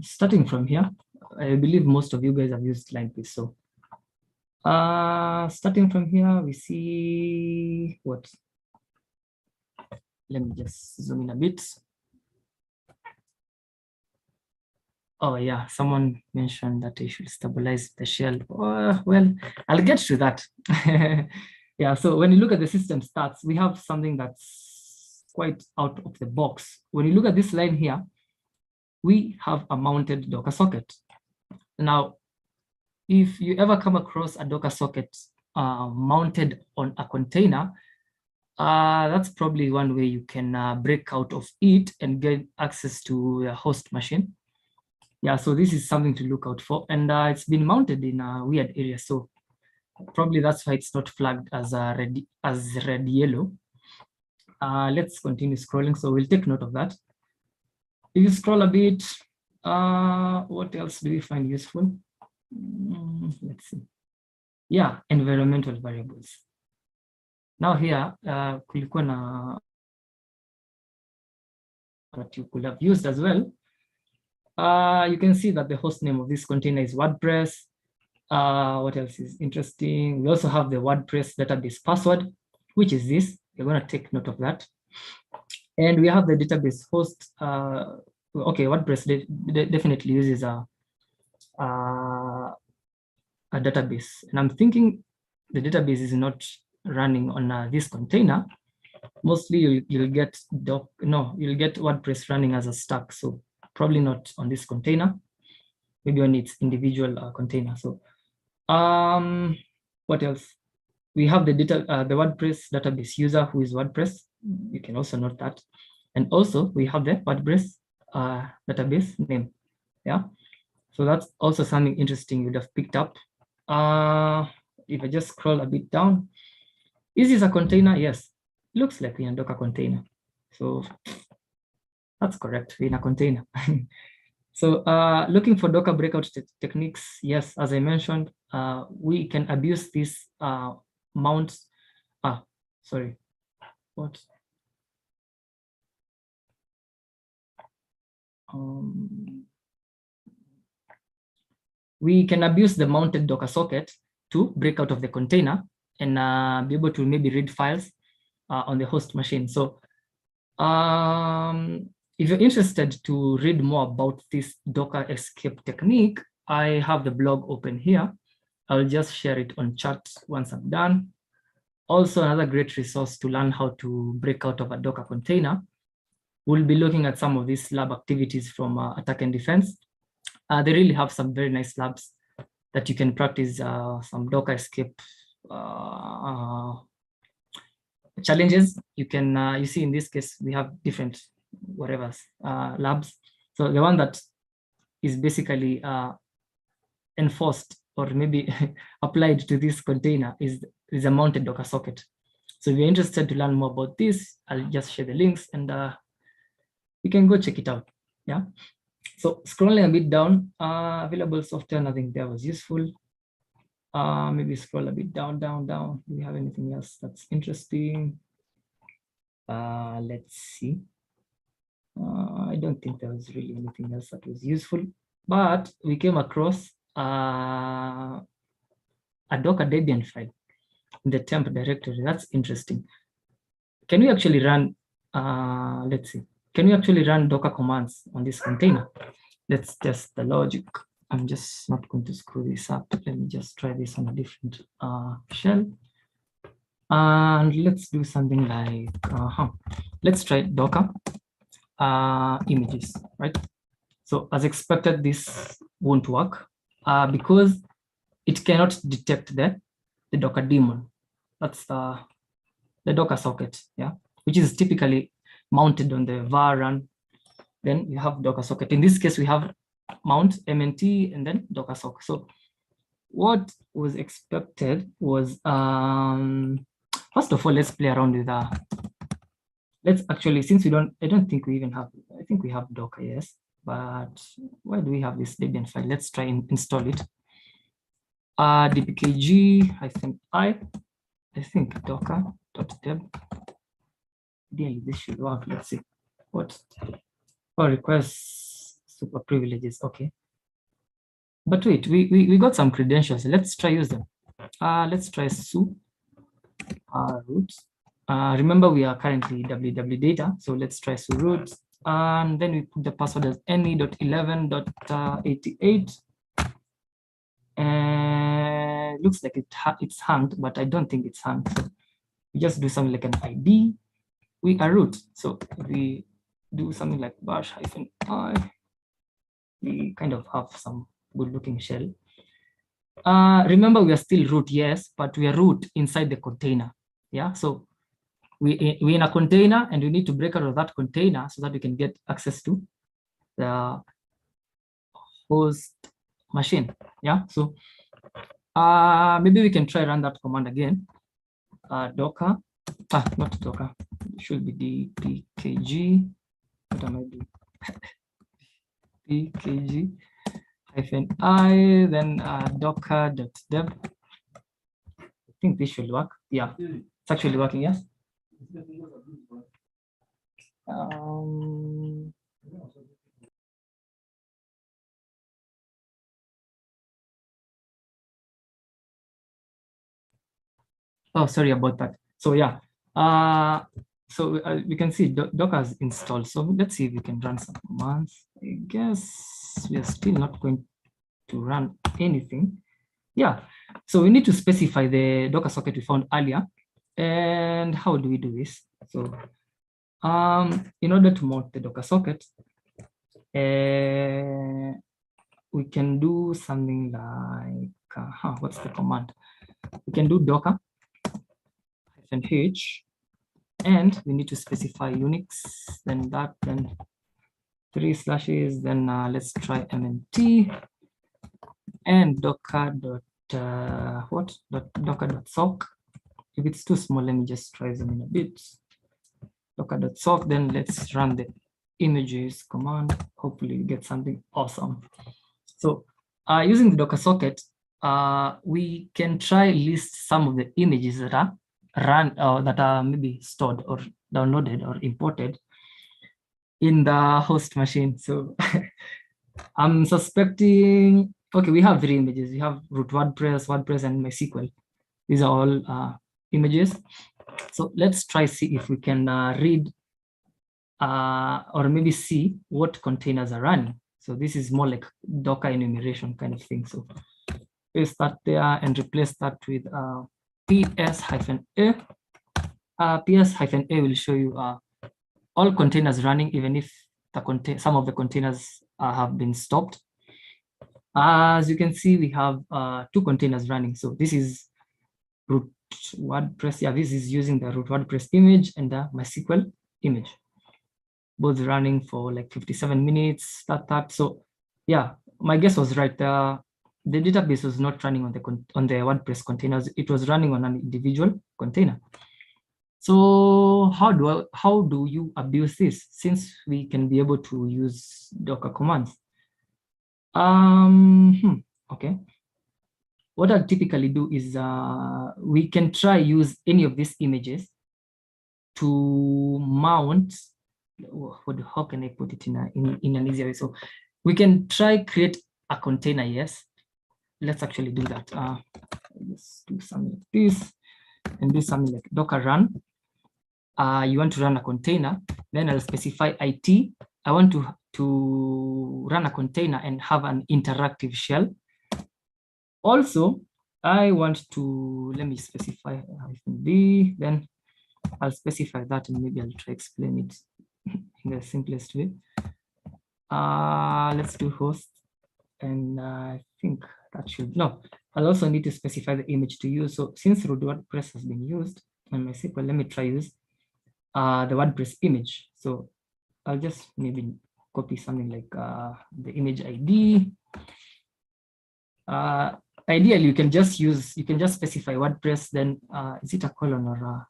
Starting from here, I believe most of you guys have used like this. So starting from here, we see what? Let me just zoom in a bit. Oh yeah, someone mentioned that I should stabilize the shell. Well, I'll get to that. Yeah, so when you look at the system stats, we have something that's quite out of the box. When you look at this line here, we have a mounted Docker socket. Now, if you ever come across a Docker socket mounted on a container, that's probably one way you can break out of it and get access to a host machine. Yeah, so this is something to look out for, and it's been mounted in a weird area, so probably that's why it's not flagged as red yellow. Let's continue scrolling, so we'll take note of that. If you scroll a bit, what else do we find useful? Let's see. Yeah, environmental variables. Now here, kulikuwa na that you could have used as well. You can see that the host name of this container is WordPress. What else is interesting? We also have the WordPress database password, which is this. You're going to take note of that. And we have the database host. Okay, WordPress definitely uses a database. And I'm thinking the database is not running on this container. Mostly you'll get WordPress running as a stack. So probably not on this container, maybe on its individual container. So what else? We have the WordPress database user who is WordPress. You can also note that. And also we have the WordPress database name. Yeah. So that's also something interesting you'd have picked up. If I just scroll a bit down, is this a container? Yes. Looks like we're in a Docker container. So that's correct, we're in a container. So looking for Docker breakout techniques, yes, as I mentioned, we can abuse this mounts. Sorry, what? We can abuse the mounted Docker socket to break out of the container and be able to maybe read files on the host machine. So if you're interested to read more about this Docker escape technique, I have the blog open here. I'll just share it on chat once I'm done. Also, another great resource to learn how to break out of a Docker container. We'll be looking at some of these lab activities from attack and defense. They really have some very nice labs that you can practice some Docker escape challenges. You can, you see in this case, we have different labs. So the one that is basically enforced or maybe applied to this container is a mounted Docker socket. So if you're interested to learn more about this, I'll just share the links and you can go check it out. Yeah. So scrolling a bit down, available software, nothing there was useful. Maybe scroll a bit down. Do we have anything else that's interesting? Let's see. I don't think there was really anything else that was useful, but we came across a Docker Debian file in the temp directory. That's interesting. Can we actually run, let's see, can we actually run Docker commands on this container? Let's test the logic. I'm just not going to screw this up. Let me just try this on a different shell. And let's do something like, let's try Docker images, right? So as expected, this won't work because it cannot detect the Docker daemon. That's the Docker socket, yeah, which is typically mounted on the var run. Then you have Docker socket. In this case, we have mount mnt and then Docker socket. So what was expected was, first of all, let's play around with let's actually, since we don't, I don't think we even have, I think we have Docker, yes, but why do we have this Debian file? Let's try and install it. dpkg-i, I think docker.deb. Ideally, this should work. Let's see. What? Oh, request super privileges. Okay. But wait, we got some credentials. Let's try use them. Let's try su root. Remember, we are currently www data, so let's try su root. And then we put the password as any.11.88. And it looks like it's hanged, but I don't think it's hanged. So we just do something like an ID. We are root. So if we do something like bash-i, we kind of have some good looking shell. Remember, we are still root, yes, but we are root inside the container. Yeah, so we're in a container and we need to break out of that container so that we can get access to the host machine. Yeah, so maybe we can try run that command again. Docker, not Docker, it should be dpkg. What am I doing? dpkg-i, then docker.deb. I think this should work. Yeah, it's actually working, yes. Oh, sorry about that. So yeah, so we can see Docker is installed. So let's see if we can run some commands. I guess we are still not going to run anything. Yeah, so we need to specify the Docker socket we found earlier. And how do we do this? So in order to mount the Docker socket, we can do something like, what's the command? We can do docker -h, and we need to specify Unix, then that, then 3 slashes, then let's try mnt and docker.sock. If it's too small, let me just try them in a bit. Docker.sock, then let's run the images command. Hopefully we get something awesome. So using the Docker socket, we can try list some of the images that are run that are maybe stored or downloaded or imported in the host machine. So I'm suspecting, okay, we have 3 images. We have root WordPress, and Mysql. These are all images. So let's try see if we can read or maybe see what containers are running. So this is more like Docker enumeration kind of thing. So paste that there and replace that with ps-a. ps-a will show you all containers running, even if some of the containers have been stopped. As you can see, we have 2 containers running. So this is root WordPress. Yeah, this is using the root WordPress image and the Mysql image, both running for like 57 minutes. So yeah, my guess was right. The database was not running on the WordPress containers. It was running on an individual container. So how do you abuse this, since we can be able to use Docker commands? Okay. What I'll typically do is we can try use any of these images to mount. How can I put it in an easier way? So we can try create a container. Yes, let's actually do that. Let's do something like this and do something like Docker run. You want to run a container. Then I'll specify IT. I want to run a container and have an interactive shell. Also, I want to, let me specify -b, then I'll specify that and maybe I'll try explain it in the simplest way. Let's do host, and I think that should, no, I'll also need to specify the image to use. So since root WordPress has been used on MySQL, let me try use the WordPress image. So I'll just maybe copy something like the image ID. Ideally, you can just specify WordPress, then is it a colon or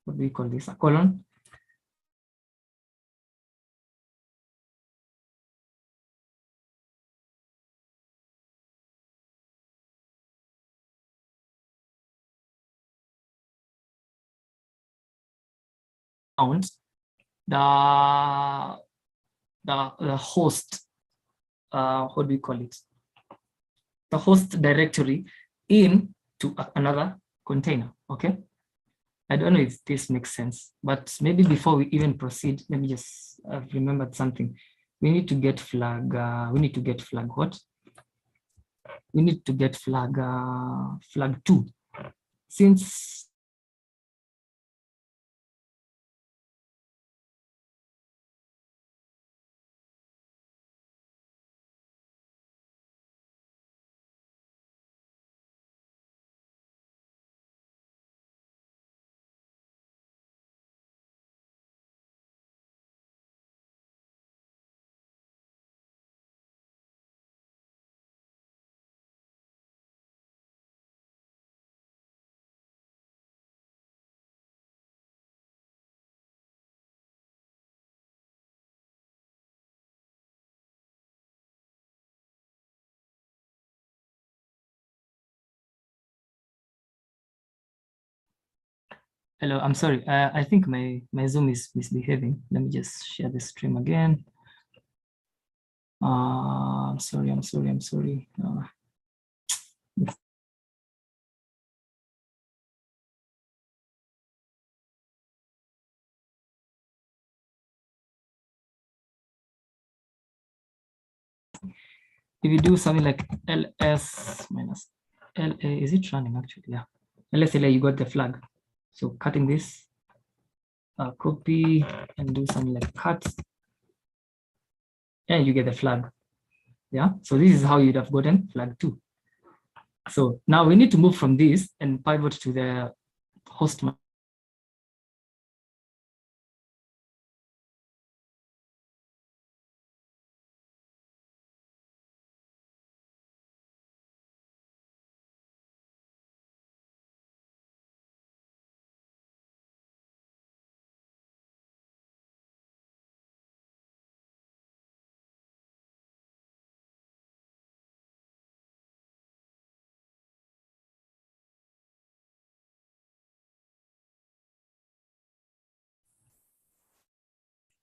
what do we call this? A colon. The host, what do we call it? The host directory into another container. Okay. I don't know if this makes sense, but maybe before we even proceed, let me just I've remembered something. We need to get flag. We need to get flag what? We need to get flag flag 2. Since hello, I'm sorry. I think my Zoom is misbehaving. Let me just share the stream again. I'm sorry. If you do something like ls minus la, is it running actually? Yeah. Ls la, you got the flag. So cutting this, copy and do something like cut, and you get the flag. Yeah. So this is how you'd have gotten flag 2. So now we need to move from this and pivot to the host.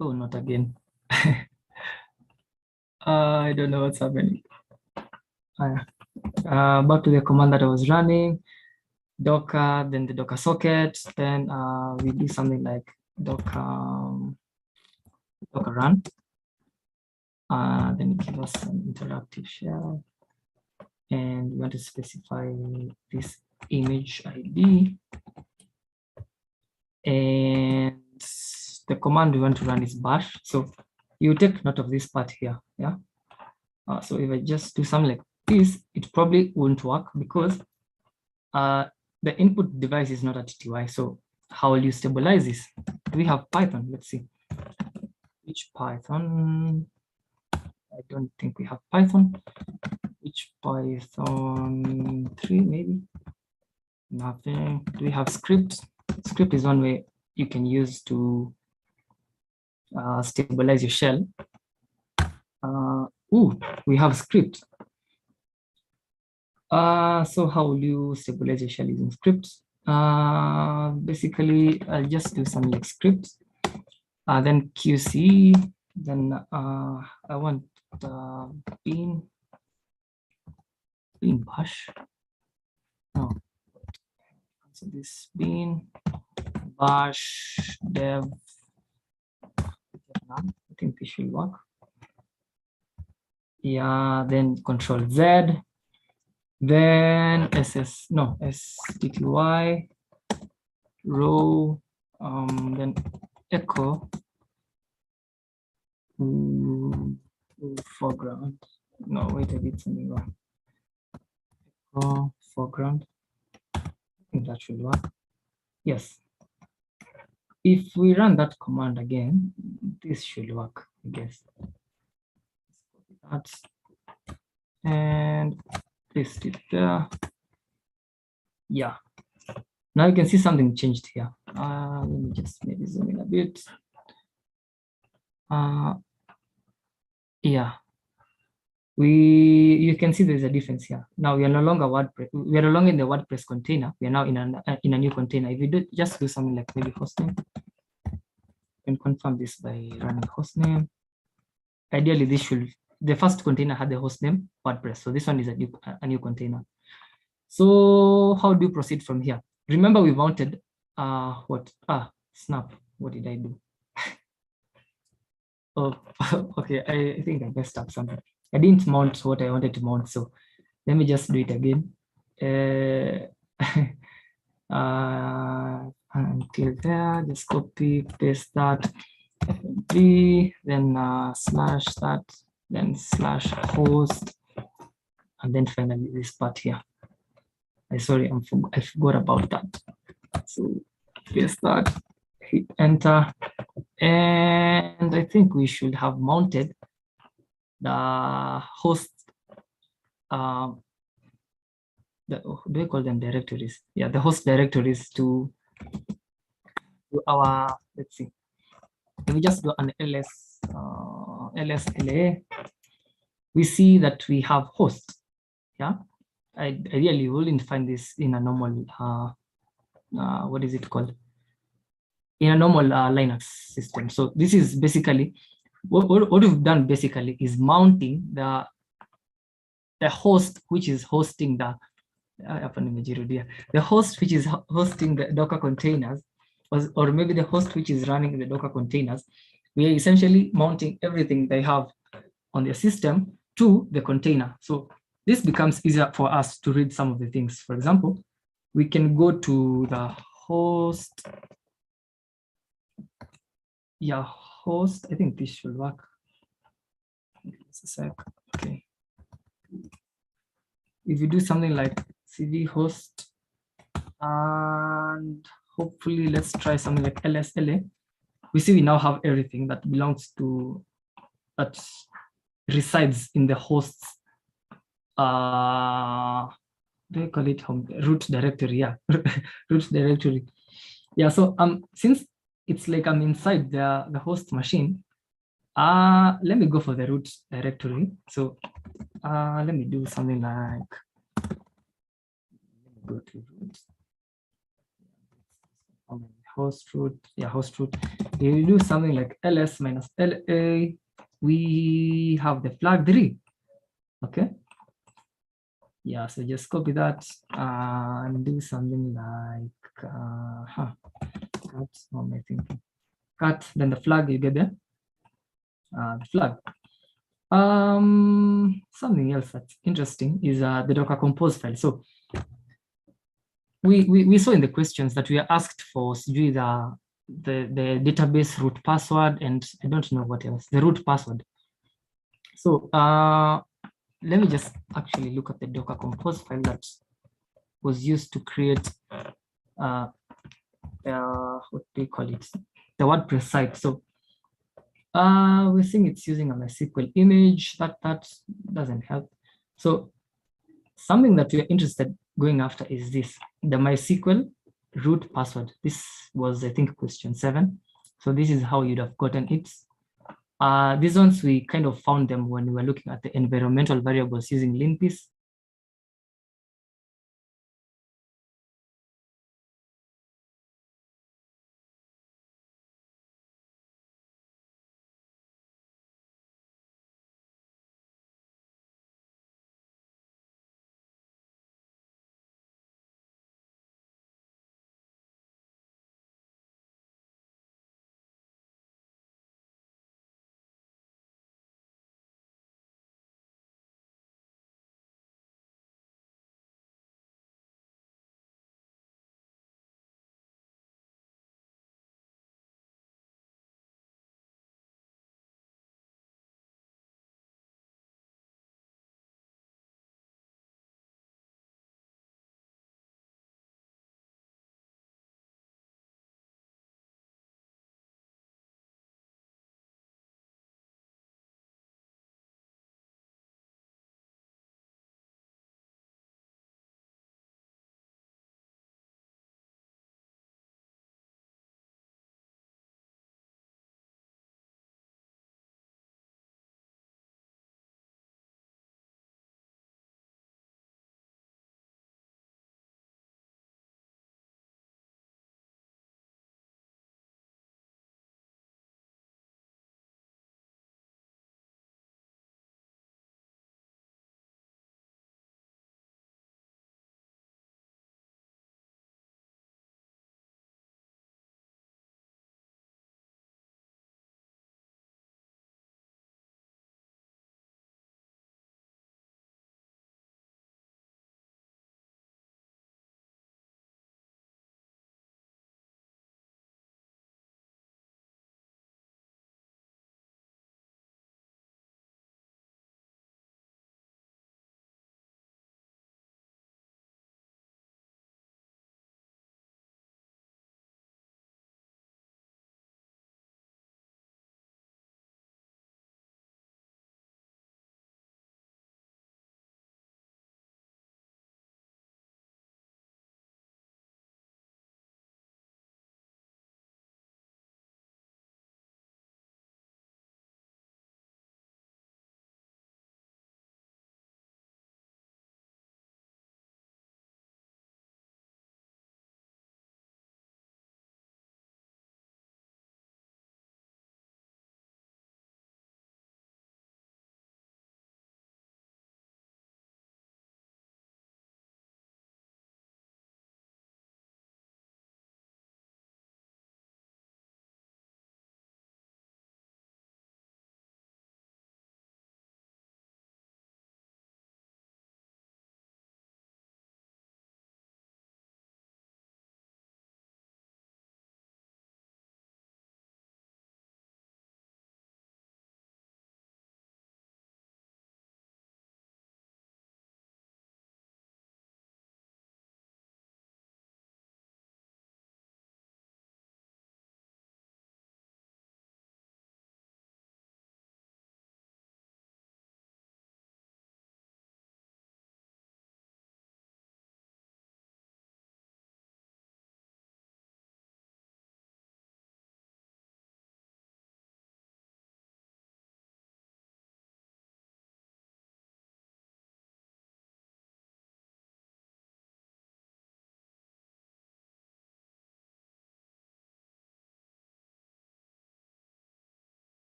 Oh, not again. I don't know what's happening. Back to the command that I was running, Docker, then the Docker socket, then we do something like Docker run. Then give us an interactive shell, and we want to specify this image ID, and the command we want to run is bash. So you take note of this part here. Yeah. So if I just do something like this, it probably won't work because the input device is not a TTY. So how will you stabilize this? Do we have Python? Let's see. Which Python? I don't think we have Python. Which Python 3 maybe? Nothing. Do we have script? Script is one way you can use to stabilize your shell. We have script. So how will you stabilize your shell using scripts? Basically, I'll just do some like scripts, then QC, then I want bean bash. No, so this bean bash dev I think this should work. Yeah, then Control Z, then stty row, then echo foreground. No, wait, I did something wrong. Echo foreground. I think that should work. Yes. If we run that command again, this should work, I guess. That and paste it there. Yeah. Now you can see something changed here. Let me just maybe zoom in a bit. Yeah. You can see there's a difference here. Now we are no longer WordPress. We are no longer in the WordPress container. We are now in a new container. If you just do something like maybe hostname, you can confirm this by running hostname. Ideally, the first container had the hostname WordPress. So this one is a new container. So how do you proceed from here? Remember we mounted snap. What did I do? Oh, okay. I think I messed up something. I didn't mount what I wanted to mount. So let me just do it again. Until there, just copy, paste that, then slash that, then slash host, and then finally this part here. I forgot about that. So paste that, hit enter, and I think we should have mounted the host. Do I call them directories? Yeah, the host directories to our, let's see. If we just do an lsla, we see that we have host. Yeah, I really wouldn't find this in a normal, what is it called? In a normal Linux system. So this is basically, what we've done basically is mounting the host which is hosting the host which is hosting the Docker containers, or maybe the host which is running the Docker containers. We are essentially mounting everything they have on their system to the container. So this becomes easier for us to read some of the things. For example, we can go to the host. Yeah, host. I think this should work. Just a sec. Okay. If you do something like cd host, and hopefully let's try something like lsla, we see we now have everything that belongs to, that resides in the host's do I call it home root directory? Yeah, root directory. Yeah, so since it's like I'm inside the host machine, let me go for the root directory. So let me do something like, let me go to root. Host root, yeah, host root. You do something like ls minus la, we have the flag 3. Okay. Yeah, so just copy that and do something like cut, what am I thinking? Cut, then the flag, you get the flag. Something else that's interesting is the Docker compose file. So we saw in the questions that we are asked for the database root password, and I don't know what else, the root password. So let me just actually look at the Docker compose file that was used to create what do you call it, the WordPress site. So we're seeing it's using a MySQL image. That doesn't help. So something that we're interested going after is this, the MySQL root password. This was, I think, question 7. So this is how you'd have gotten it. These ones, we kind of found them when we were looking at the environmental variables using linpiece.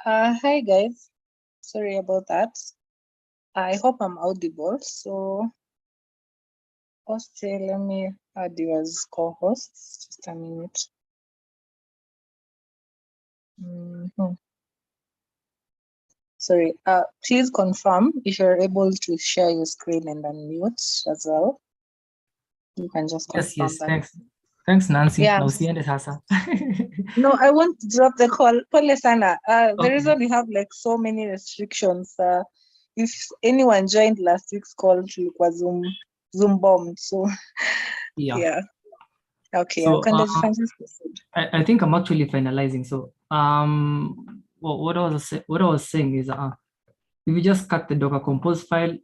Hi guys. Sorry about that. I hope I'm audible. So, Oste, let me add you as co-host. Just a minute. Mhm. Sorry. Please confirm if you're able to share your screen and unmute as well. You can just Yes, confirm that. thanks Nancy. Yeah. Now usiende sasa. No, I won't drop the call. Pole sana. The Okay. reason we have like so many restrictions. If anyone joined last week's call, tulikuwa Zoom bombed. So Yeah. yeah. Okay. So Just proceed. I think I'm actually finalizing. So what I was saying is if you just cut the Docker Compose file,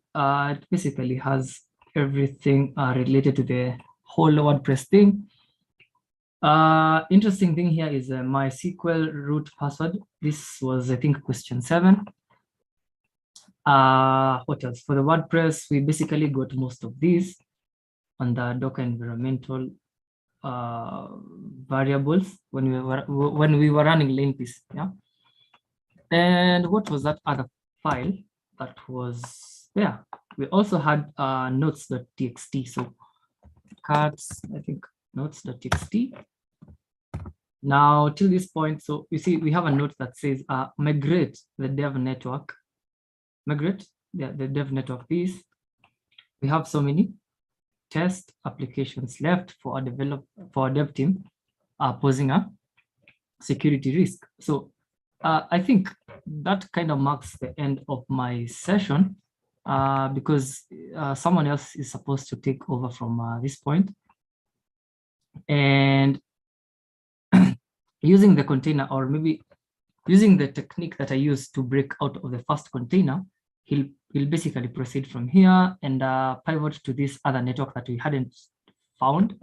it basically has everything related to the whole WordPress thing. Interesting thing here is MySQL root password. This was, I think, question 7. What else? For the WordPress, we basically got most of these on the Docker environmental variables when we were running Linpiece. Yeah. And what was that other file that was there? We also had notes.txt. So cards, I think notes.txt. Now till this point, so you see we have a note that says migrate the dev network. Migrate the dev network piece. We have so many test applications left for our dev team posing a security risk. So I think that kind of marks the end of my session because someone else is supposed to take over from this point. And using the container, or maybe using the technique that I used to break out of the first container, he'll basically proceed from here and pivot to this other network that we hadn't found.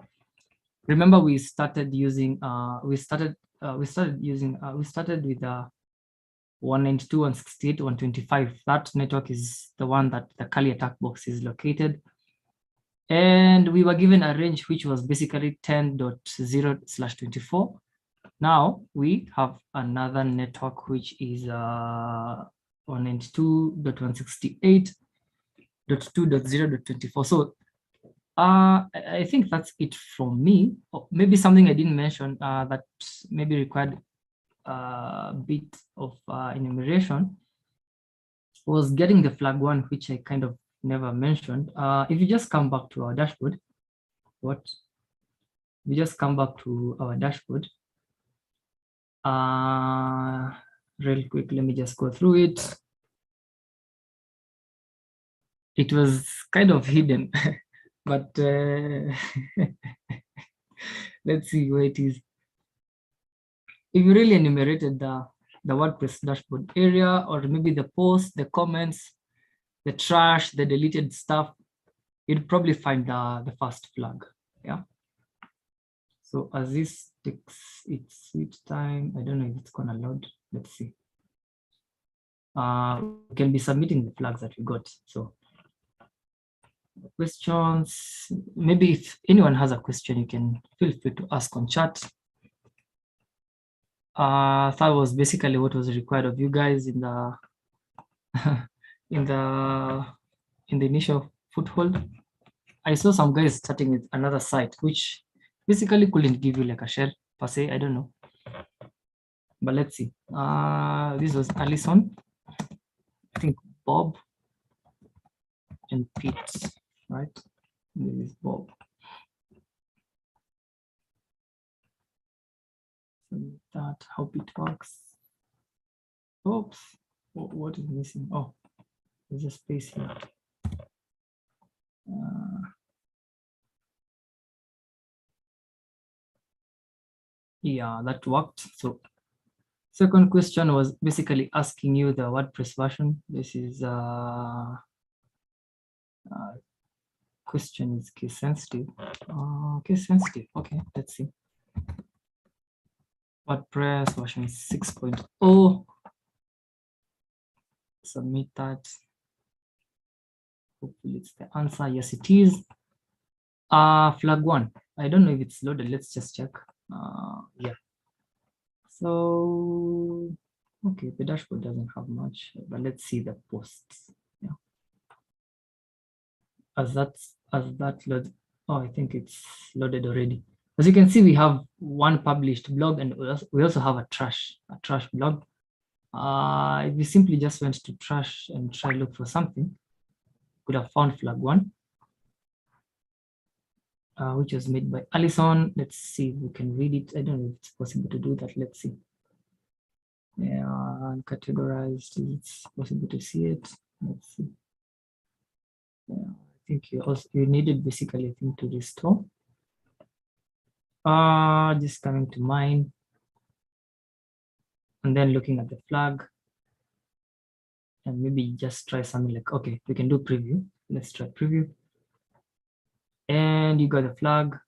Remember, we started using we started with 192, 168, 125. That network is the one that the Kali attack box is located. And we were given a range which was basically 10.0/24. Now we have another network which is 192.168.2.0.24. So I think that's it from me. Maybe something I didn't mention that maybe required a bit of enumeration was getting the flag 1, which I kind of never mentioned. If you just come back to our dashboard, we just come back to our dashboard. Real quick, let me just go through it. It was kind of hidden, but let's see where it is. If you really enumerated the WordPress dashboard area, or maybe the posts, the comments, the trash, the deleted stuff, you'd probably find the first flag. Yeah. So as this takes its sweet time, I don't know if it's gonna load. Let's see. We can be submitting the flags that we got. So questions, maybe if anyone has a question, you can feel free to ask on chat. That was basically what was required of you guys in the in the initial foothold. I saw some guys starting with another site, which basically couldn't give you like a shell per se. I don't know, but let's see. This was Alison, I think Bob and Pete, right? This is Bob. So that hope it works. Oops, what is missing? Oh, there's a space here. Yeah, that worked. So second question was basically asking you the WordPress version. This is question is case sensitive. Case sensitive. Okay, let's see. WordPress version 6.0. Submit that. Hopefully it's the answer. Yes, it is. Flag 1. I don't know if it's loaded. Let's just check. Yeah. So Okay, the dashboard doesn't have much, but let's see the posts. Yeah. As that loads, oh, I think it's loaded already. As you can see, we have one published blog, and we also have a trash blog. If we simply just went to trash and try look for something, could have found flag 1, which was made by Alison. Let's see if we can read it. I don't know if it's possible to do that. Let's see. Yeah, categorized. It's possible to see it. Let's see. Yeah, I think you needed basically a thing to restore. Just coming to mine and then looking at the flag and maybe just try something like, okay, we can do preview. Let's try preview. And you got the flag.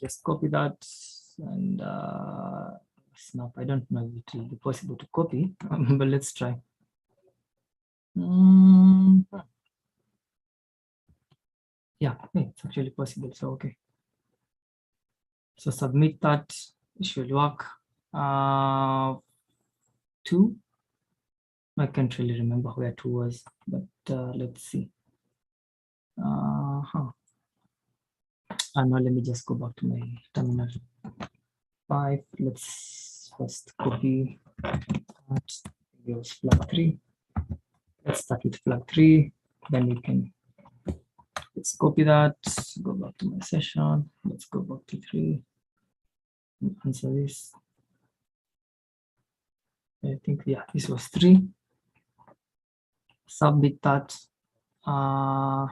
Just copy that and snap. I don't know if it will be possible to copy, but let's try. Yeah, it's actually possible. So, okay. So submit that, it should work. 2. I can't really remember where 2 was, but let's see. Now let me just go back to my terminal. 5, let's first copy that. Use flag 3. Let's start with flag 3, then we can, let's copy that, go back to my session, let's go back to 3, answer this. I think, yeah, this was 3. Submit that. The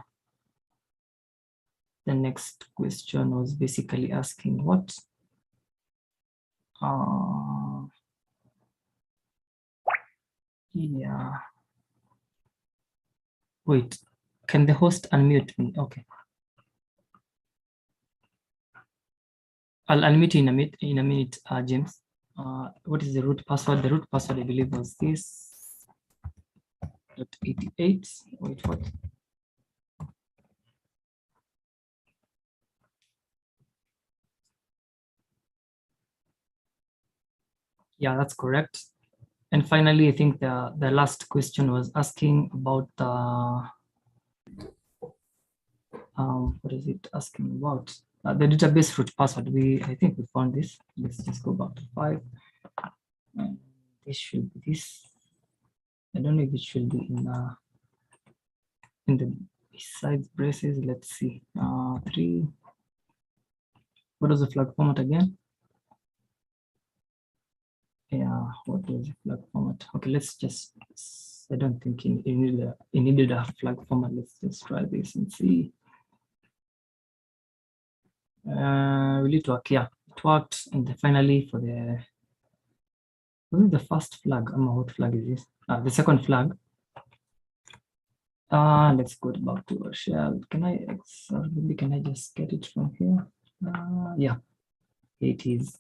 next question was basically asking what? Yeah. Wait, can the host unmute me? Okay. I'll unmute in a minute, James. What is the root password? The root password, I believe, was this. 88. Wait, what? Yeah, that's correct. And finally, I think the last question was asking about what is it asking about? The database root password. I think we found this. Let's just go back to 5. And this should be this. I don't know if it should be in the besides braces. Let's see. 3. What was the flag format again? Yeah, what was the flag format? Okay, let's just, I don't think it needed a flag format. Let's just try this and see. Will it work? Yeah, it worked. And finally for the first flag, what flag is this? The second flag. Let's go back to our shell. Maybe can I just get it from here? Yeah, it is.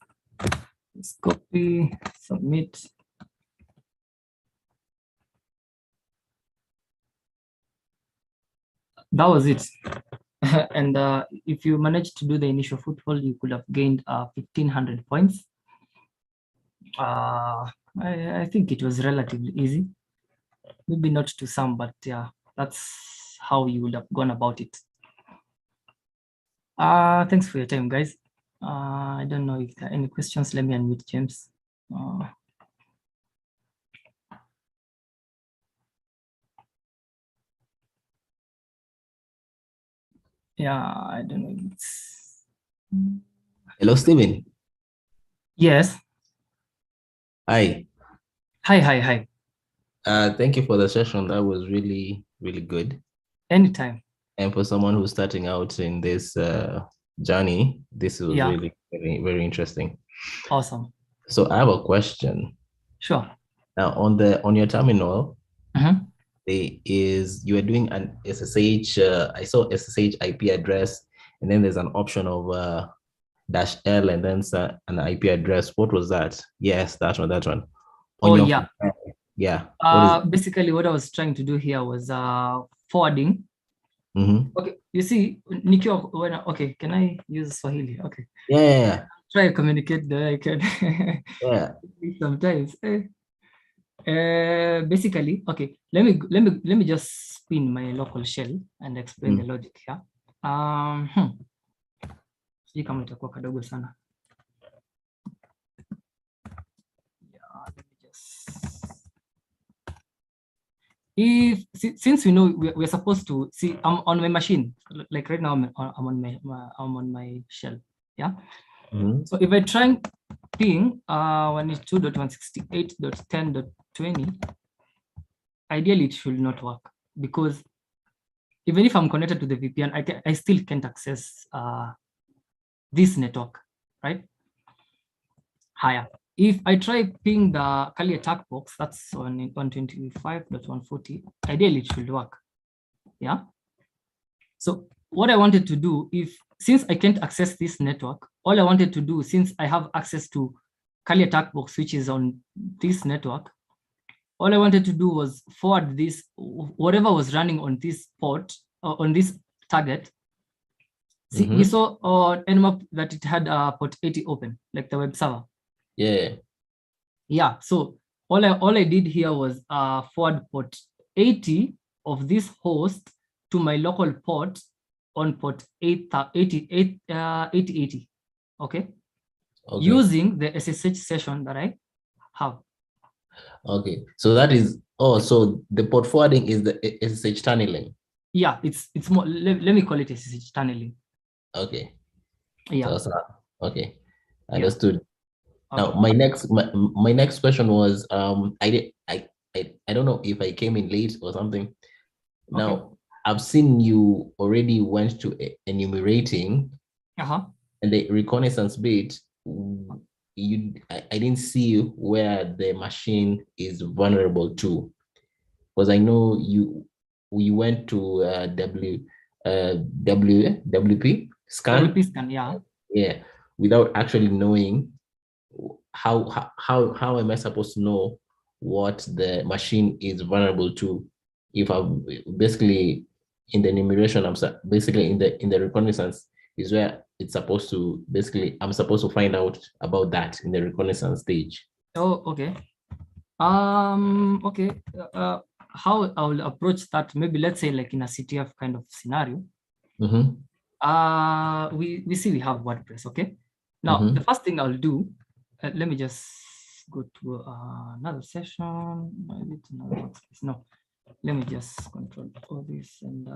Let's copy, submit. That was it. And if you managed to do the initial foothold, you could have gained 1,500 points. I think it was relatively easy. Maybe not to some, but yeah, that's how you would have gone about it. Thanks for your time, guys. I don't know if there are any questions. Let me unmute James. Yeah, I don't know if it's... Hello, Stephen. Yes. Hi. Hi. Thank you for the session. That was really, really good. Anytime. And for someone who's starting out in this journey, this was really very, very interesting. Awesome. So I have a question. Sure. Now on your terminal, you are doing an SSH. I saw SSH IP address, and then there's an option of -L and then an IP address. What was that? Yes, that one. Yeah. Basically, what I was trying to do here was forwarding. Okay, you see, Nikio, okay, can I use Swahili? Okay. Yeah. try to communicate that I can. Yeah. Sometimes. Basically, okay. Let me just spin my local shell and explain the logic here. Sijui kama itakuwa kadogo sana. Yeah, let me just. Since we know we're supposed to see, I'm on my machine, like right now I'm on my shell. Yeah. So if I try ping 192.168.10.20, ideally it should not work, because even if I'm connected to the VPN, I still can't access this network, right? Higher. If I try ping the Kali attack box, that's on 125.140, ideally it should work. Yeah. So what I wanted to do, since I can't access this network, all I wanted to do, since I have access to Kali attack box, which is on this network, all I wanted to do was forward this, whatever was running on this port, on this target. See, we saw on Nmap that it had port 80 open, like the web server. Yeah. Yeah. So all I did here was forward port 80 of this host to my local port on port 8080. Okay. Using the SSH session that I have. Okay. So that is, so the port forwarding is the SSH tunneling. Yeah, it's more, let me call it SSH tunneling. Okay. Yeah. So, okay. Understood. Okay. Now my next question was I don't know if I came in late or something. Now Okay. I've seen you already went to enumerating, and the reconnaissance bit. I didn't see where the machine is vulnerable to, because I know we went to WP scan. WP scan, yeah. Yeah, without actually knowing how am I supposed to know what the machine is vulnerable to? If I'm basically in the enumeration, I'm basically in the reconnaissance is where it's supposed to, basically I'm supposed to find out about that in the reconnaissance stage. Oh, okay. Okay. How I will approach that, maybe let's say like in a CTF kind of scenario. We see we have WordPress. Okay. Now the first thing I'll do, let me just go to another session. No, let me just control all this and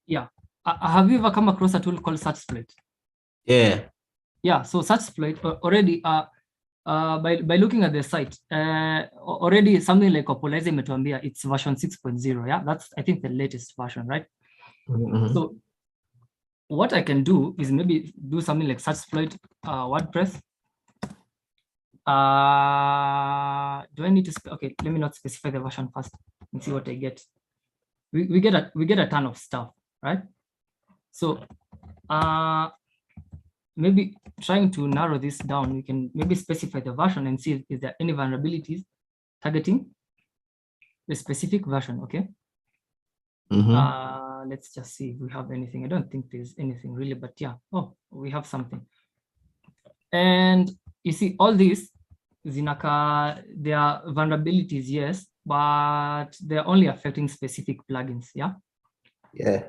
yeah. Have you ever come across a tool called SearchSplit? Yeah. Yeah. So SearchSplit already by looking at the site, already something like Optimize imetuambia it's version 6.0. Yeah, that's I think the latest version, right? So what I can do is maybe do something like SearchSplit WordPress. Do I need to? Okay, let me not specify the version first and see what I get. We get a ton of stuff, right? So maybe trying to narrow this down, we can maybe specify the version and see if there are any vulnerabilities targeting the specific version. Okay. Let's just see if we have anything. I don't think there's anything really, but yeah. Oh, we have something. And you see all these, Zinaka, there are vulnerabilities, yes, but they're only affecting specific plugins. Yeah. Yeah.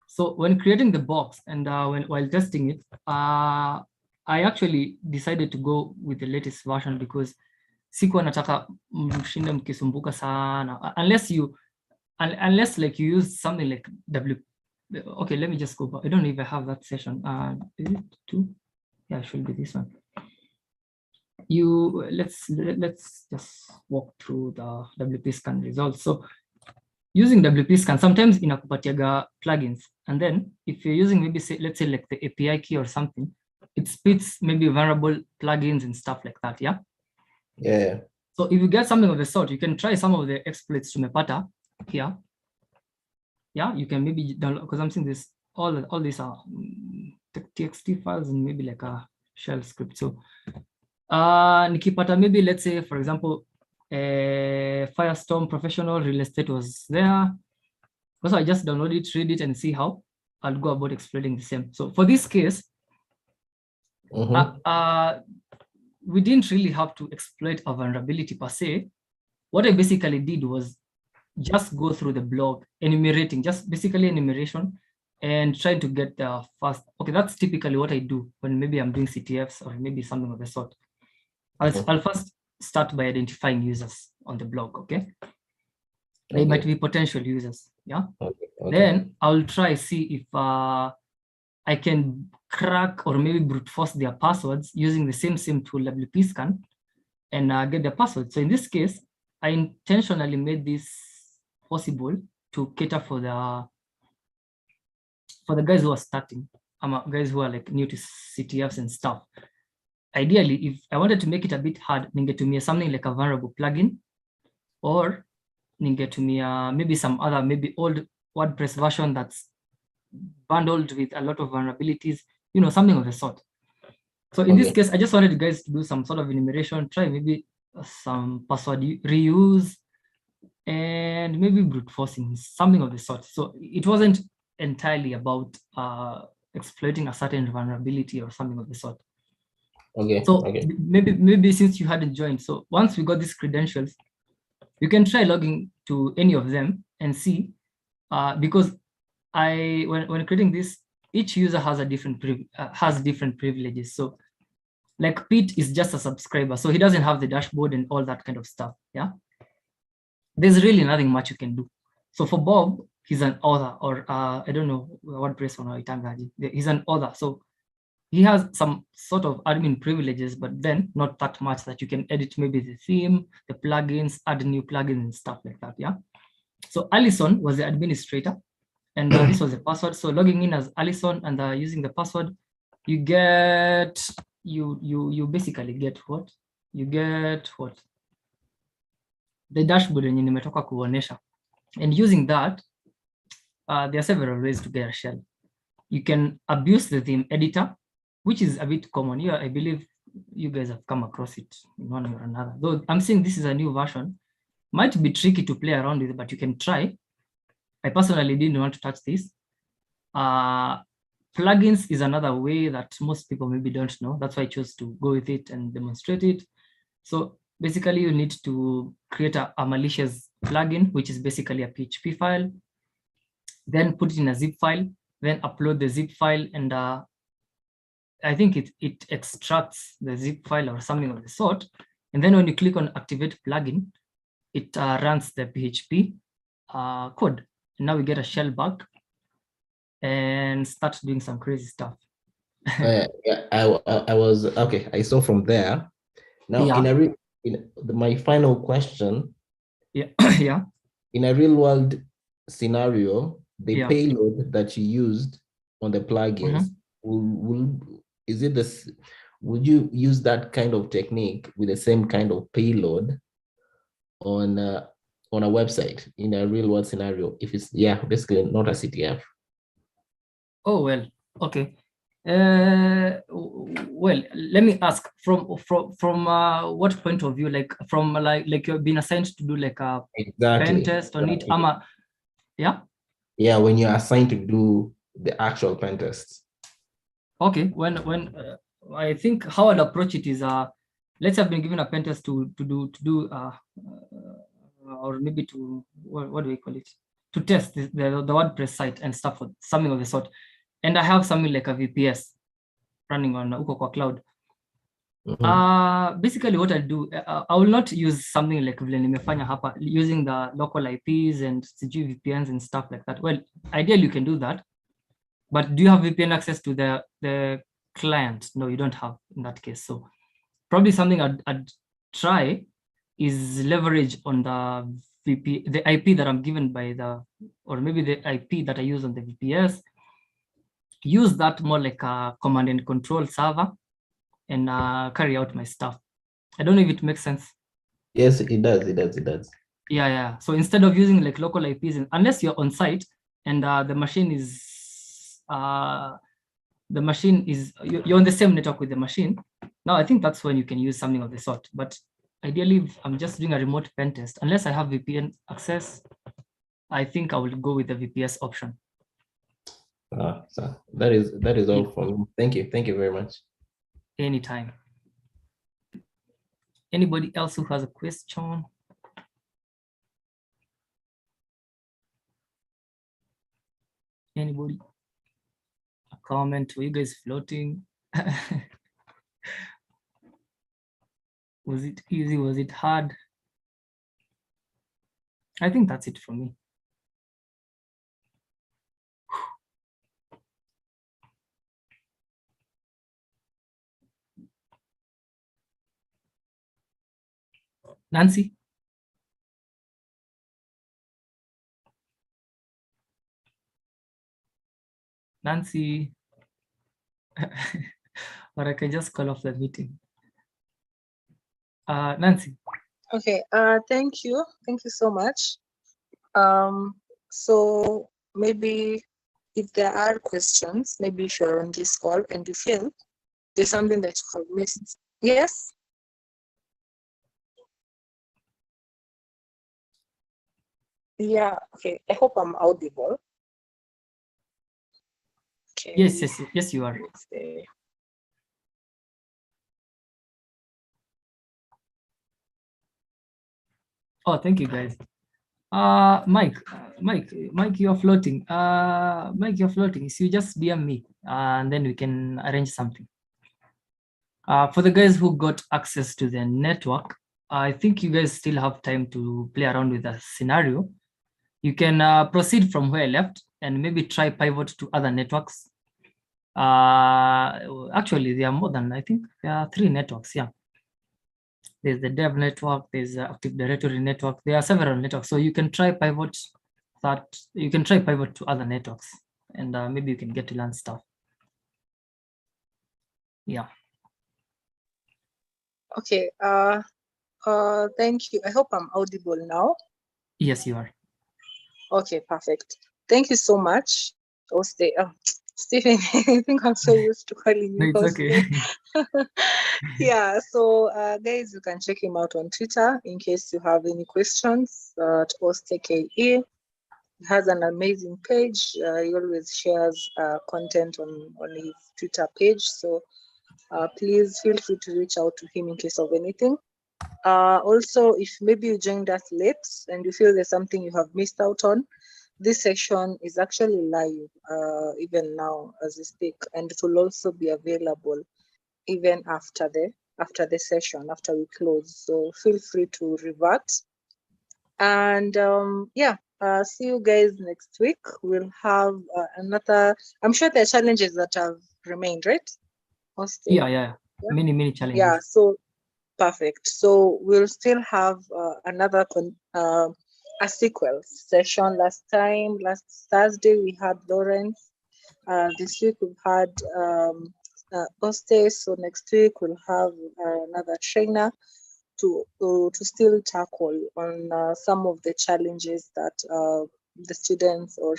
So when creating the box and while testing it, I actually decided to go with the latest version because sikuwa nataka mshinde mkisumbuka sana, unless like you use something like okay, let me just go back. I don't know if I have that session. Is it 2? Yeah, it should be this one. Let's just walk through the WP scan results. So using WP scan, sometimes inakupatiaga plugins, and then if you're using maybe let's say like the API key or something, it splits maybe vulnerable plugins and stuff like that. Yeah. Yeah. So if you get something of the sort, you can try some of the exploits to Mepata here. Yeah, you can maybe download, because I'm seeing this all these are txt files and maybe like a shell script. So nikipata maybe let's say for example Firestorm Professional Real Estate was there. Also, I just download it, read it, and see how I'll go about exploiting the same. So for this case, we didn't really have to exploit a vulnerability per se. What I basically did was just go through the blog, enumerating, just basically enumeration, and trying to get the first. Okay, that's typically what I do when maybe I'm doing CTFs or maybe something of the sort. I'll first start by identifying users on the blog, okay? They might be potential users, yeah? Okay. Then I'll try see if I can crack or maybe brute force their passwords using the same tool, WP scan, and get the password. So in this case, I intentionally made this possible to cater for the guys who are starting, guys who are like new to CTFs and stuff. Ideally, if I wanted to make it a bit hard, ningetumia something like a variable plugin, or ningetumia maybe some other, maybe old WordPress version that's bundled with a lot of vulnerabilities, you know, something of the sort. So in this case, I just wanted you guys to do some sort of enumeration, try maybe some password reuse, and maybe brute forcing, something of the sort. So it wasn't entirely about exploiting a certain vulnerability or something of the sort. So maybe since you hadn't joined, so once we got these credentials, you can try logging to any of them and see, because when creating this, each user has a different different privileges. So like Pete is just a subscriber, so he doesn't have the dashboard and all that kind of stuff. Yeah, there's really nothing much you can do. So for Bob, he's an author, or I don't know WordPress or he's an author, so he has some sort of admin privileges, but then not that much that you can edit maybe the theme, the plugins, add new plugins and stuff like that. Yeah. So Allison was the administrator, and this was the password. So logging in as Allison and using the password, you get you basically get what? You get what? The dashboard yenye nimetoka kuonesha. And using that, there are several ways to get a shell. You can abuse the theme editor, which is a bit common. Yeah, I believe you guys have come across it in one way or another. Though I'm saying this is a new version, might be tricky to play around with, but you can try. I personally didn't want to touch this. Plugins is another way that most people maybe don't know. That's why I chose to go with it and demonstrate it. So basically you need to create a malicious plugin, which is basically a PHP file, then put it in a zip file, then upload the zip file, and I think it extracts the zip file or something of the sort. And then when you click on activate plugin, it runs the PHP code. And now we get a shell back and start doing some crazy stuff. I was okay. I saw from there. Now, in my final question. Yeah. Yeah. In a real world scenario, the payload that you used on the plugins, is it this? Would you use that kind of technique with the same kind of payload on a website in a real world scenario? If it's basically not a CTF. Oh well, okay. Well, let me ask from what point of view? Like from like you've been assigned to do like a pen test on it, yeah. Yeah, when you're assigned to do the actual pen test. Okay, when I think how I'd approach it is let's have been given a pen test to do or maybe to what do we call it, to test the WordPress site and stuff, or something of the sort, and I have something like a VPS running on uko kwa cloud. Basically what I do, I will not use something like vile nimefanya hapa using the local IPs and VPNs and stuff like that. Well, ideally you can do that, but do you have VPN access to the client? No, you don't have in that case. So probably something I'd try is leverage on the IP that I'm given by or maybe the IP that I use on the VPS. Use that more like a command and control server and carry out my stuff. I don't know if it makes sense. Yes, it does. Yeah. So instead of using like local IPs, unless you're on site and the machine is you're on the same network with the machine. Now I think that's when you can use something of the sort. But ideally, if I'm just doing a remote pen test, unless I have VPN access, I think I will go with the VPS option. So that is all from me. Thank you very much. Anytime. Anybody else who has a question? Anybody? A comment? Were you guys floating? Was it easy? Was it hard? I think that's it for me. Nancy? Nancy? Or I can just call off the meeting. Nancy? Okay, thank you so much. So maybe if there are questions, maybe if you're on this call and you feel there's something that you have missed. Yes? Yeah, okay. I hope I'm audible. Okay. Yes, you are. Oh, thank you, guys. Mike, you're floating. Mike, you're floating. So you just DM me, and then we can arrange something. For the guys who got access to the network, I think you guys still have time to play around with the scenario. You can proceed from where I left and maybe try pivot to other networks. Actually, there are more than, I think there are 3 networks, yeah. There's the dev network, there's the Active Directory network. There are several networks. So you can try pivot to other networks, and maybe you can get to learn stuff. Yeah. Okay. Thank you. I hope I'm audible now. Yes, you are. Okay, perfect. Thank you so much. Stephen, I think I'm so used to calling you. No, it's okay. Yeah, so guys, you can check him out on Twitter in case you have any questions at OsteKE. He has an amazing page. He always shares content on his Twitter page. So please feel free to reach out to him in case of anything. Also, if maybe you joined us late and you feel there's something you have missed out on, this section is actually live even now as we speak, and it will also be available even after the session, after we close. So feel free to revert. And yeah, see you guys next week. We'll have another, I'm sure there are challenges that have remained, right? Yeah. Many challenges. Yeah, so perfect. So we'll still have another a sequel session. Last Thursday we had Lawrence. This week we've had Oste. So next week we'll have another trainer to still tackle on some of the challenges that the students or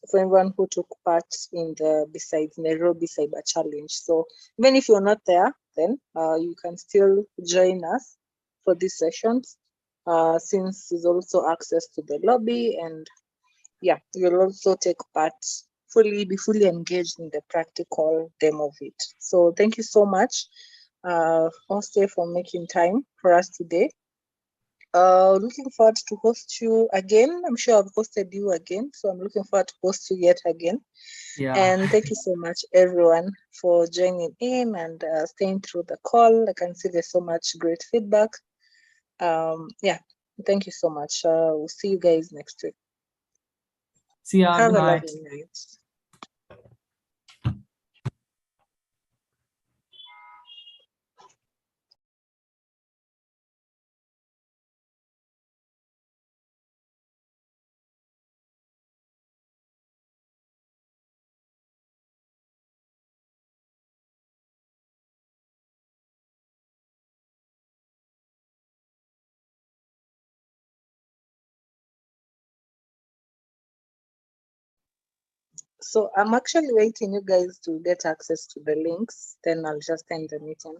for everyone who took part in the Bsides Nairobi Cyber Challenge. So even if you're not there, then you can still join us for these sessions, since there's also access to the lobby, and yeah, you'll also take part be fully engaged in the practical demo of it. So thank you so much, Oste, for making time for us today. Looking forward to host you again. I'm sure I've hosted you again, so I'm looking forward to host you yet again. Yeah. And thank you so much, everyone, for joining in and staying through the call. I can see there's so much great feedback. Yeah, thank you so much. We'll see you guys next week. See ya. Have Good a night. lovely night. So I'm actually waiting you guys to get access to the links, then I'll just end the meeting.